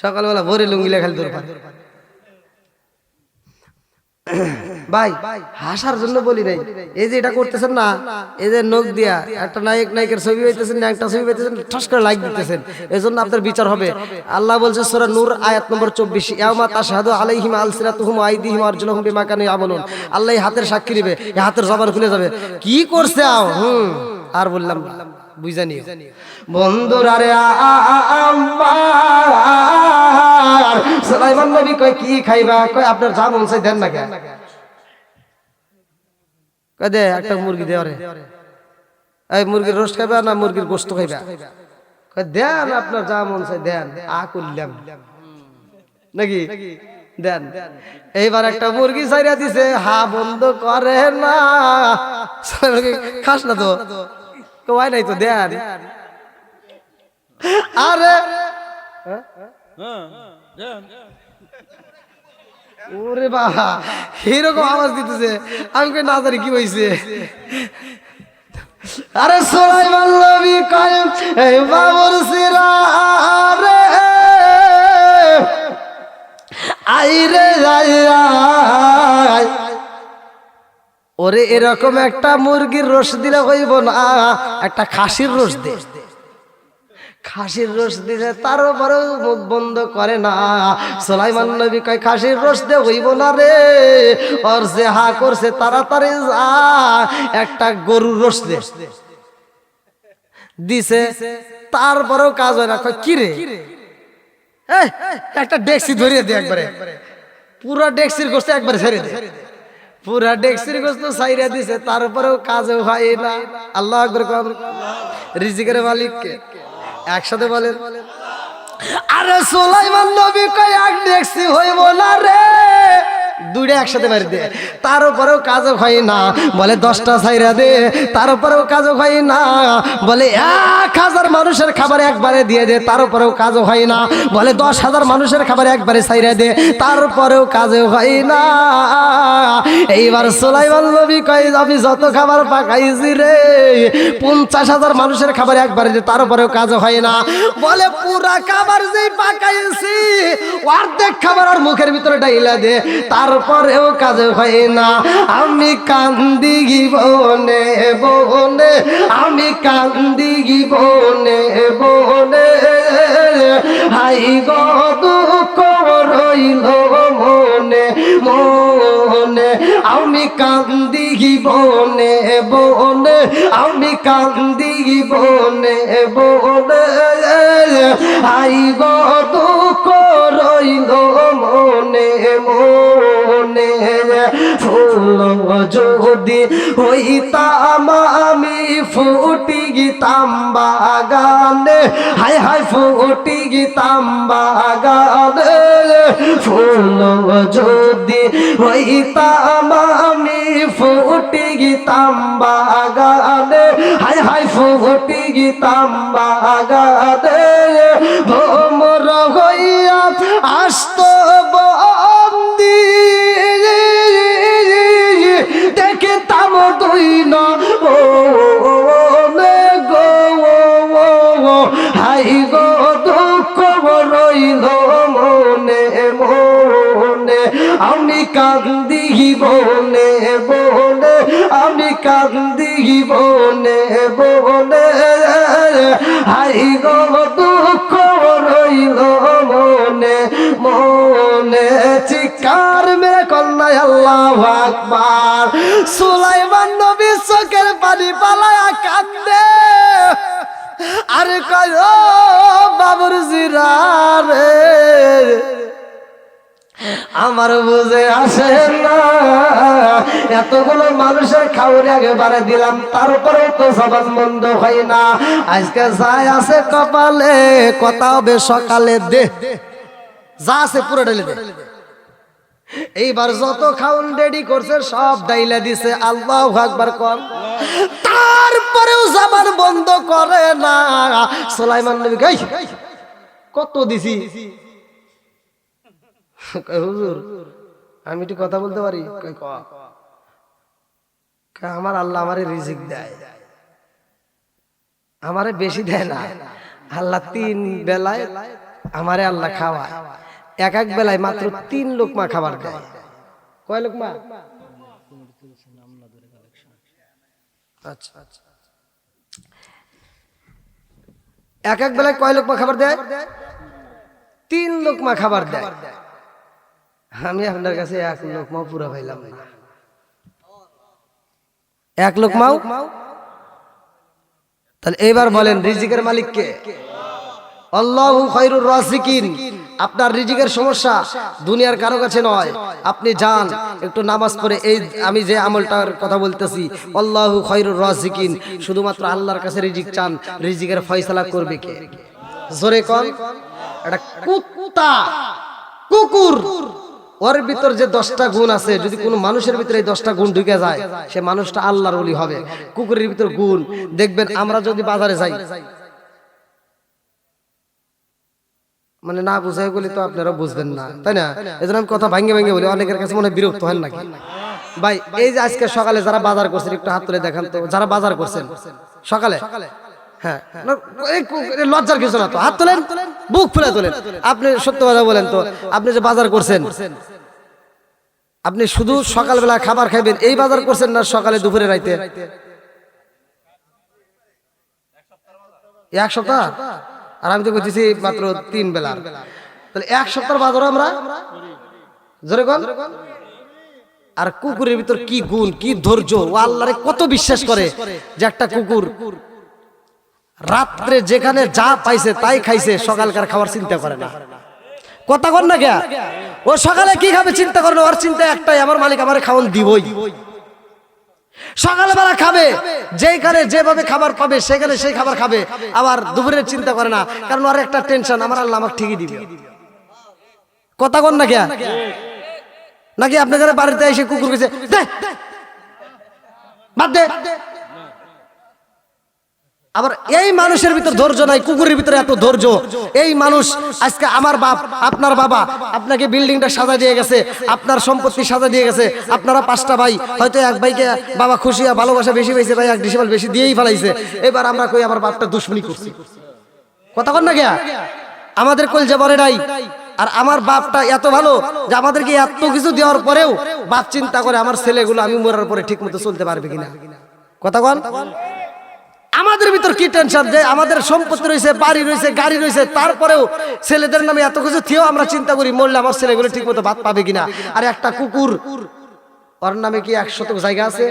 সকালবেলা ভোরে লুঙ্গিলে খালি দৌড় পায়। ভাই হাসার জন্য বলি নাই, এই যে এটা করতেছেন না, এই যে নখ দিয়া একটা নায়ক নায়িকার ছবি হইতেছেন, একটা ছবি হইতেছেন, ঠাস করে লাইক দিতেছেন, এই জন্য আপনার বিচার হবে। আল্লাহ বলছে সূরা নূর আয়াত নম্বর 24, ইয়াউমা তাশহাদু আলাইহিম আলসিনাতুহুম ওয়া আইদিহিম ওয়া আরজুলুহুম বিমা কানু ইয়ামালুন। আল্লাহ এই হাতের সাক্ষী দিবে, এই হাতের জবান খুলে যাবে, কি করছে আও আর বললাম বুঝা নিও বন্ধুরা রে। আমার সুলাইমান নবী কয় কি খাইবা? কয় আপনার যা মন চাই দেন না কেন? কয় দে একটা মুরগি দে ওরে। এই মুরগির রোস্ট খাইবা না মুরগির গোশত খাইবা? কয় দেন আপনার যা মন চাই দেন। আ করলাম নাকি দেন। এইবার একটা মুরগি ছাইরা দিছে, হা বন্ধ করে না, খাস না তো কয় নাই তো দেন। আরে ওরে বাবা এরকম আওয়াজ দিতেছে, আমি কই না জানি কি হইছে। আরে সুলাইমান নবী কয় এই বাবুর সিরা রে আইরে আই ওরে এরকম একটা মুরগির রস দিলে হইব না, একটা খাসির রস দে। খাসির রস দিলে তার উপরেও মুখ বন্ধ করে না। সুলাইমান নবী কয় খাসির রস দে হইব না রে, ওর যে হা করছে তাড়াতাড়ি যা একটা গরুর রস দে। দিছে তারপরেও কাজ হয় না। কয় কি রে একটা ডেক্সি ধরিয়ে দে একবারে, পুরা ডেক্সির গোস্ত একবারে ছেড়ে দে। পুরা ডেক্সির গোস্ত ছাইরা দিছে, তারপরেও কাজও হয় না। আল্লাহু আকবার। রিজিকের মালিককে একসাথে বলেন। আরে সুলাইমান নবী কয় এক ডেক্সি হইব না রে, দুইটা একসাথে মারি দে, তারপরেও কাজও হয় না। বলে 10টা ছাইরা দে, তারপরেও কাজও হয় না। বলে 1000 মানুষের খাবার একবারে দিয়ে দে, তারপরেও কাজও হয় না। বলে 10,000 মানুষের খাবার একবারে ছাইরা দে, তারপরেও কাজও হয় না। এইবার সুলাইমান নবী কয় আমি যত খাবার পাকাইছি রে 50,000 মানুষের খাবার একবারে দে, তারপরেও কাজও হয় না। বলে পুরা খাবার যেই পাকাইছি অর্ধেক খাবার আর মুখের ভিতরে ডাইলা দে, তারপরেও কাজে হয় না। আমি কান্দি বনে বনে, আমি কান্দি বনে বনে, হাই গো দুঃখ রইল মনে মনে। আমি কান্দি বনে বনে, আমি কান্দি বনে বনে, হাই গো দুঃখ রইল মনে মনে। ফুল যদি হইতাম আমি ফুটি গিতাম বাগানে, হাই হাই ফুটি গিতাম বাগানে। ফুল যদি হইতাম আমি ফুটি গিতাম বাগানে, হাই হাই ফুটি গিতাম বাগানে। ভোমর হইয়া আসত বন্দি, দেখতাম তুই না ও গো, হাই গো দুঃখ রইল মনে মনে। আমি কান্দি বনে বনে, আমি কান্দি বনে বনে, হাই গো দুঃখ রইল মনে মনে। চিৎকার মেরে কন্যা আল্লাহু আকবার। সুলাইমান নবী চোখের পানি পালায়া কান্দে, আরে কয় ও বাবুর জিরা রে আমার বুঝে আসে না, এতগুলো মানুষের খাবার একেবারে দিলাম, তারপরে তো জবান বন্ধ হয় না। আজকে যাই আছে কপালে কথা হবে সকালে, দে যা আছে পুরো ঢেলে দে। এইবার যত খাউন রেডি করছে সব ডাইলা দিছে, আল্লাহু আকবার কর। তারপর তারপরেও জবান বন্ধ করে না। সুলাইমান নবী কই কত দিছি, হুজুর আমি একটু কথা বলতে পারি? আমার আল্লাহ আমারে রিজিক দেয়, আমারে বেশি দেয় না। আল্লাহ 3 বেলায় আমারে আল্লাহ খাওয়ায়, এক এক বেলায় মাত্র 3 লোকমা খাবার দেয়। কয় লোকমা? আচ্ছা, এক এক বেলায় কয় লোকমা খাবার দেয়? 3 লোকমা খাবার দেয়। আমি আপনার কাছে 1 লোকমাও পুরো পাইলাম না। 1 লোকমাও? তাহলে এবার বলেন রিজিকের মালিক কে? আল্লাহু খায়রুর রাযিকিন। আপনার রিজিকের সমস্যা দুনিয়ার কারো কাছে নয়। আপনি যান একটু নামাজ পড়ে, এই আমি যে আমলটার কথা বলতেছি, আল্লাহু খায়রুর রাযিকিন, শুধুমাত্র আল্লাহর কাছে রিজিক চান, রিজিকের ফয়সালা করবে কে? জোরে কোন? এটা কুত্তা, কুকুর, ওর ভিতর যে 10টা গুণ আছে, যদি কোনো মানুষের ভিতরে এই 10টা গুণ ঢুকে যায়, সে মানুষটা আল্লাহর ওলি হবে। কুকুরের ভিতর গুণ দেখবেন, আমরা যদি বাজারে যাই, মানে না বুঝাই বলি তো আপনারা বুঝবেন না, তাই না? এজন্য আমি কথা ভাঙ্গে ভাঙ্গে বলি, অনেকের কাছে মনে বিরক্ত হয় নাকি? ভাই এই যে আজকে সকালে যারা বাজার করছেন একটু হাত তুলে দেখান তো, যারা বাজার করছেন সকালে, হ্যাঁ লজ্জার কিছু না তো, হাত তোলেন, বুক ফুলে তোলেন। আপনি সত্য কথা বলেন তো, আপনি যে বাজার করছেন, আপনি শুধু সকালবেলা খাবার খাইবেন এই বাজার করছেন, না সকালে দুপুরে রাইতে? 1 সপ্তাহ। আর আমি তো বলতেছি মাত্র 3 বেলা। তাহলে 1 সপ্তাহের বাজার আমরা জোরে কোন? আর কুকুরের ভিতর কি গুণ, কি ধৈর্য, ও আল্লাহরে কত বিশ্বাস করে যে একটা কুকুর রাত্রে যেখানে যা পাইছে তাই খাইছে, সকালকার খাবার চিন্তা করে না। কথা কর না কে? ও সকালে কি খাবে চিন্তা করে না, ওর চিন্তা একটাই, আমার মালিক আমারে খাওয়ান দিবই। সকালবেলা খাবে, যেখানে যেভাবে খাবার পাবে সেখানে সেই খাবার খাবে, আবার দুপুরের চিন্তা করে না, কারণ ওর একটা টেনশন, আমার আল্লাহ আমাকে ঠিকই দিবে। কথা কর না কে? নাকি আপনাদের বাড়িতে এসে কুকুর গেছে বাদ দে, আবার এই মানুষের ভিতর ধৈর্য নাই, কুকুরের ভিতরে এত ধৈর্য। এই মানুষ আজকে আমার বাপ, আপনার বাবা আপনাকে বিল্ডিংটা সাজা দিয়ে গেছে, আপনার সম্পত্তি সাজা দিয়ে গেছে, আপনারা 5টা ভাই, হয়তো এক ভাইকে বাবা খুশি ভালোবাসা বেশি পাইছে, ভাই 1 ডিসিমাল বেশি দিয়েই ফেলাইছে। এবার আমরা কই আমার বাপটা দুশ্মনী করছি। কথা কন না কে? আমাদের কলজা বলে নাই। আর আমার বাপটা এত ভালো যে আমাদেরকে এত কিছু দেওয়ার পরেও বাপ চিন্তা করে আমার ছেলেগুলো আমি মরার পরে ঠিক মতো চলতে পারবে কিনা। কথা কন? আমাদের ভিতর কি টেনশন যে আমাদের সম্পত্তি রয়েছে, বাড়ি রয়েছে, গাড়ি রয়েছে, তারপরেও ছেলেদের নামে এত কিছু থেকেও আমরা চিন্তা করি মরলে আমার ছেলেগুলো ঠিক মতো ভাত পাবে কিনা। আর একটা কুকুর, ওর নামে কি 1 শতক জায়গা আছে?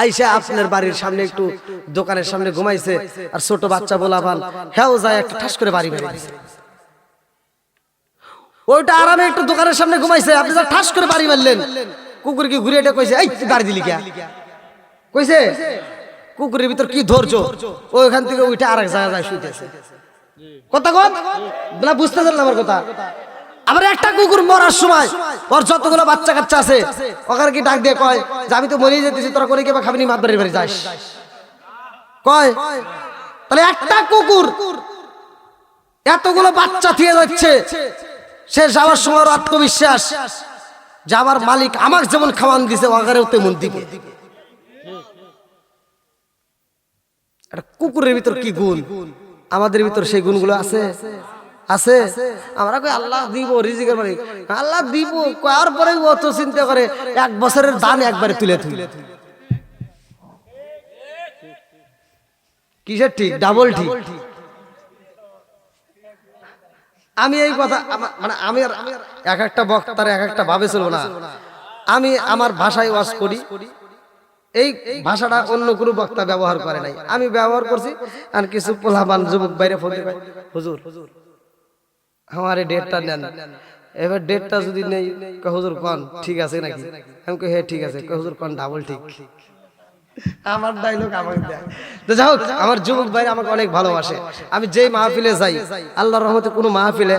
আইসা আপনার বাড়ির সামনে একটু দোকানের সামনে ঘুমাইছে, আর ছোট বাচ্চা বলাভান হ্যাঁ যায় একটা ঠাস করে বাড়ি মেরে দিছে। ওইটা আরামে একটু দোকানের সামনে ঘুমাইছে, আপনি যা ঠাস করে বাড়ি মারলেন, কুকুর কি ঘুরে এটা কইছে এই তুই বাড়ি দিলি কে? কইছে? কুকুরের ভিতর কি ধৈর্য, ওইখান থেকে উঠে আরেক জায়গায় শুইতেছে। কথা কন না, বুঝতে পারলেন আমার কথা? আবার একটা কুকুর মরার সময় ওর যতগুলো বাচ্চা কাচ্চা আছে ওখানে কি ডাক দিয়ে কয় যে আমি তো মরেই যেতেছি, তোরা করে কেবা খাবি নি, মাত বাড়ি বাড়ি যাস কয়? তাহলে একটা কুকুর এতগুলো বাচ্চা থিয়ে যাচ্ছে, সে যাওয়ার সময় আত্মবিশ্বাস যে আমার মালিক আমাকে যেমন খাওয়ান দিছে ওখানেও তেমন দিবে। কুকুরের ভিতর কি গুণ, আমাদের ভিতর সেই গুণগুলো আছে? আছে। আমরা কই আল্লাহ দিব, রিজিকের মালিক আল্লাহ দিব, কয়ার পরে অত চিন্তা করে 1 বছরের দান একবারে তুলে তুলে। কিসের ঠিক? ডাবল ঠিক। আমি এই কথা মানে আমি এক একটা বক্তার এক একটা ভাবে চলবো না। আমি আমার ভাষায় ওয়াজ করি, এই ভাষাটা অন্য কোনো বক্তা ব্যবহার করে নাই, আমি ব্যবহার করছি। আর কিছু পোলাপান যুবক বাইরে ফোন দিয়ে হুজুর আমার এই ডেটটা নেন, এবার ডেটটা যদি নেই হুজুর কন ঠিক আছে নাকি? আমি কই হ্যাঁ ঠিক আছে। হুজুর কন ডাবল ঠিক। আমার ডায়লগ আমাকে দেয়। তো যাই হোক, আমার যুবক ভাই আমাকে অনেক ভালোবাসে। আমি যেই মাহফিলে যাই, আল্লাহর রহমতে কোনো মাহফিলে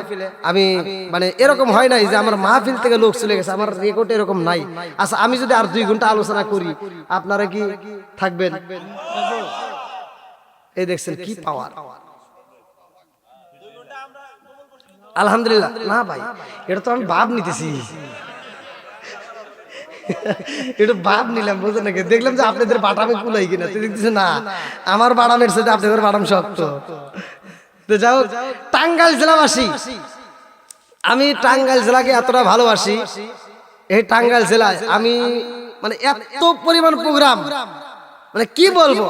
আমি মানে এরকম হয় নাই যে আমার মাহফিল থেকে লোক চলে গেছে, আমার রেকর্ড এরকম নাই। আচ্ছা, আমি যদি আর 2 ঘন্টা আলোচনা করি, আপনারা কি থাকবেন? এই দেখছেন কি পাওয়ার, আলহামদুলিল্লাহ। না ভাই, এটা তো আমি ভাব নিতেছি, একটু ভাব নিলাম, বুঝলেন নাকি? দেখলাম যে আপনাদের বাটামে কুলাই কিনা, তো দেখতেছে না আমার বাটামের সাথে আপনাদের বাটাম শক্ত। তো যাও, টাঙ্গাইল জেলাবাসী, আমি টাঙ্গাইল জেলাকে এতটা ভালোবাসি, এই টাঙ্গাইল জেলায় আমি মানে এত পরিমাণ প্রোগ্রাম, মানে কি বলবো,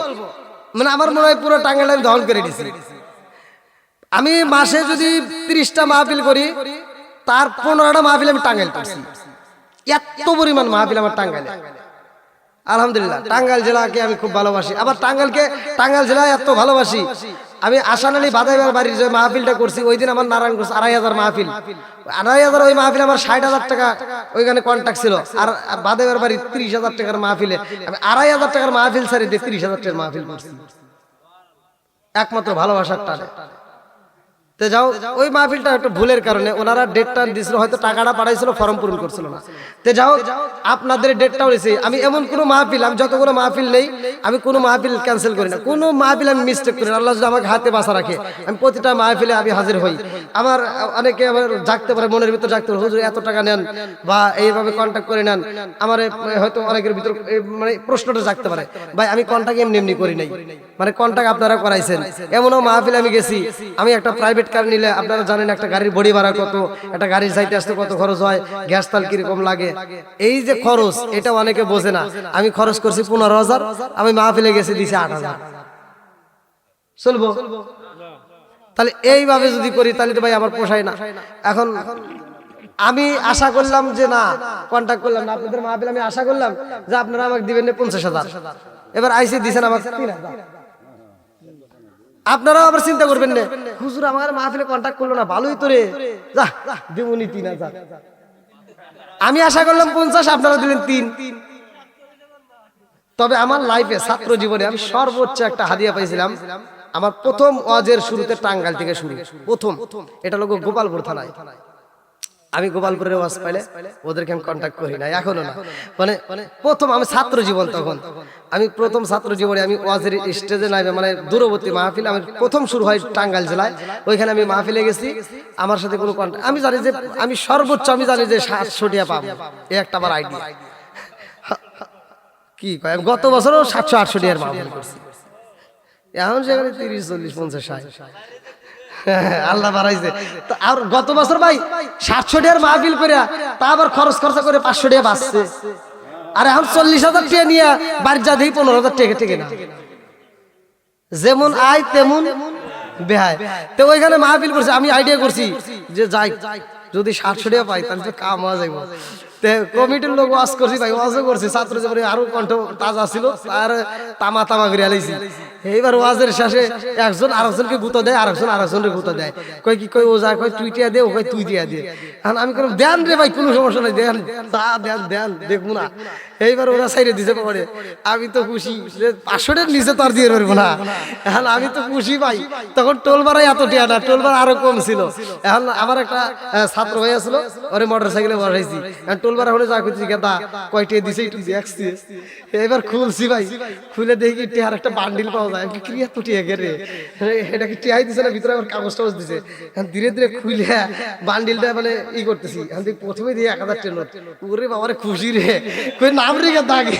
মানে আমার মনে হয় পুরো টাঙ্গাইল আমি দখল করে দিছি। আমি মাসে যদি 30টা মাহফিল করি, তার 15টা মাহফিল আমি টাঙ্গাইল করছি। এত পরিমাণ মাহফিল আমার টাঙ্গাইলে, আলহামদুলিল্লাহ। টাঙ্গাইল জেলাকে আমি খুব ভালোবাসি। আবার টাঙ্গাইল জেলায় এত ভালোবাসি, আমি আসান আলী বাদাইবার বাড়ির যে মাহফিলটা করছি, ওই দিন আমার নারায়ণগঞ্জ 2500 মাহফিল, 2500 ওই মাহফিল আমার 60,000 টাকা ওইখানে কন্ট্যাক্ট ছিল। আর বাদাইবার বাড়ির 30,000 টাকার মাহফিলে আমি 2500 টাকার মাহফিল ছাড়ি দিয়ে 30,000 টাকার মাহফিল করছি, একমাত্র ভালোবাসার টানে। তো যাও, ওই মাহফিলটা একটু ভুলের কারণে ওনারা ডেটটা দিছিল, হয়তো টাকাটা পাঠাইছিল, ফর্ম পূরণ করছিল না। তো যাও, আপনাদের ডেটটা হয়েছে। আমি এমন কোনো মাহফিল, আমি যতগুলো মাহফিল নেই, আমি কোনো মাহফিল ক্যান্সেল করি না, কোনো মাহফিল আমি মিস্টেক করি না। আল্লাহ যদি আমাকে হাতে বাঁচা রাখে, আমি প্রতিটা মাহফিলে আমি হাজির হই। আমার অনেকে আবার জাগতে পারে, মনের ভিতর জাগতে পারে, হুজুর এত টাকা নেন বা এইভাবে কন্ট্যাক্ট করে নেন, আমার হয়তো অনেকের ভিতর মানে প্রশ্নটা জাগতে পারে, ভাই আমি কন্ট্যাক্ট এমনি এমনি করি নাই, মানে কন্ট্যাক্ট আপনারা করাইছেন। এমনও মাহফিল আমি গেছি, আমি একটা প্রাইভেট কার নিলে আপনারা জানেন একটা গাড়ির বডি ভাড়া কত, একটা গাড়ির যাইতে আসতে কত খরচ হয়, গ্যাস তাল কিরকম লাগে, এই যে খরচ, এটা অনেকে বোঝে না। আমি খরচ করছি 15,000, আমি মাহফিলে গেছি দিছি 8,000। চলবো? তাহলে এইভাবে যদি করি তাহলে তো ভাই আমার পোষায় না। এখন আমি আশা করলাম যে না, কন্ট্যাক্ট করলাম না আপনাদের মাহফিল, আমি আশা করলাম যে আপনারা আমাকে দিবেন 50,000, এবার আইসি দিছেন আমাকে 3,000। আপনারাও আবার চিন্তা করবেন না, হুজুর আমার মাহফিলে কন্ট্যাক্ট করলো না, ভালোই তো রে, যা দিবনি 3,000। আমি আশা করলাম 50, আপনারা দিলেন 3। তবে আমার লাইফে, ছাত্র জীবনে আমি সর্বোচ্চ একটা হাদিয়া পাইছিলাম। আমার প্রথম ওয়াজের শুরুতে টাঙ্গাইল থেকে শুরু, প্রথম, এটা হলো গোপালপুর থানায়। আমি গোপালপুরের ওয়াজ পাইলে ওদেরকে আমি কন্ট্যাক্ট করি না, এখনো না, মানে প্রথম আমি ছাত্র জীবন, তখন আমি প্রথম ছাত্র জীবনে আমি ওয়াজের স্টেজে নাইবে, মানে দূরবর্তী মাহফিল আমি প্রথম শুরু হয় টাঙ্গাইল জেলায়, ওইখানে আমি মাহফিলে গেছি। আমার সাথে কোনো কন্ট্যাক্ট, আমি জানি যে আমি সর্বোচ্চ আমি জানি যে 700 টাকা পাবো, এই একটা আমার আইডিয়া। কি কয়, গত বছরও 700-800 টাকার মাহফিল করছি, এখন সেখানে 30, 40, 50, 60 আল্লাহ বাড়াইছে। আর গত বছর ভাই 700 টাকার মাহফিল করে, তা আবার খরচ খরচা করে 500 টাকা বাঁচছে। আর এখন 40,000 টাকা নিয়ে বাড়ি যা দিই 15,000 টাকা টেকে না, যেমন আয় তেমন বেহায়। তো ওইখানে মাহফিল করছে, আমি আইডিয়া করছি যে যাই, যদি 700 টাকা পাই তাহলে তো কাম হওয়া যাইব। কমিটির লোক ওয়াজ করছি ভাই, ওয়াজও করছি, ছাত্র জীবনে আরো কণ্ঠ তাজা ছিল, আর তামা করে আলাইছি। এইবার ওয়াজের শেষে একজন আরেকজনকে গুঁতো দেয়, আরেকজন আরেকজনের গুঁতো দেয়, কই কি কই ও যা কই তুই টিয়া দে, ও কই তুই টিয়া দে। এখন আমি কোনো দেন রে ভাই, কোনো সমস্যা নাই, দেন তা দেন দেখবো না। এইবার ওরা সাইডে দিতে পারে, আমি তো খুশি, 500 টাকার নিচে তো আর দিয়ে পারবো না। এখন আমি তো খুশি ভাই, তখন টোল ভাড়াই এত টিয়া না, টোল ভাড়া আরো কম ছিল। এখন আমার একটা ছাত্র ভাই আসলো, ওরে মোটর সাইকেলে বসাইছি, টোল ভাড়া হলে যা করছি গেদা কয়টা দিছে একটু দেখছি। এবার খুলছি ভাই, খুলে দেখি টিয়ার একটা বান্ডিল পাওয়া যায়, ক্রিয়া তো টিয়া গেরে, এটা কি টিয়াই দিছে না, ভিতরে আবার কাগজ টাগজ দিছে। ধীরে ধীরে খুলে বান্ডিলটা মানে ই করতেছি, প্রথমে দিয়ে 1,000 টাকা নোট, ওরে বাবারে খুশি রে, কই নাম রেখে দাগে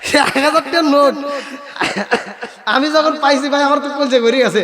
1,000 টাকার নোট। আমি যখন পাইছি ভাই, আমার তো কলজে ঘুরে গেছে,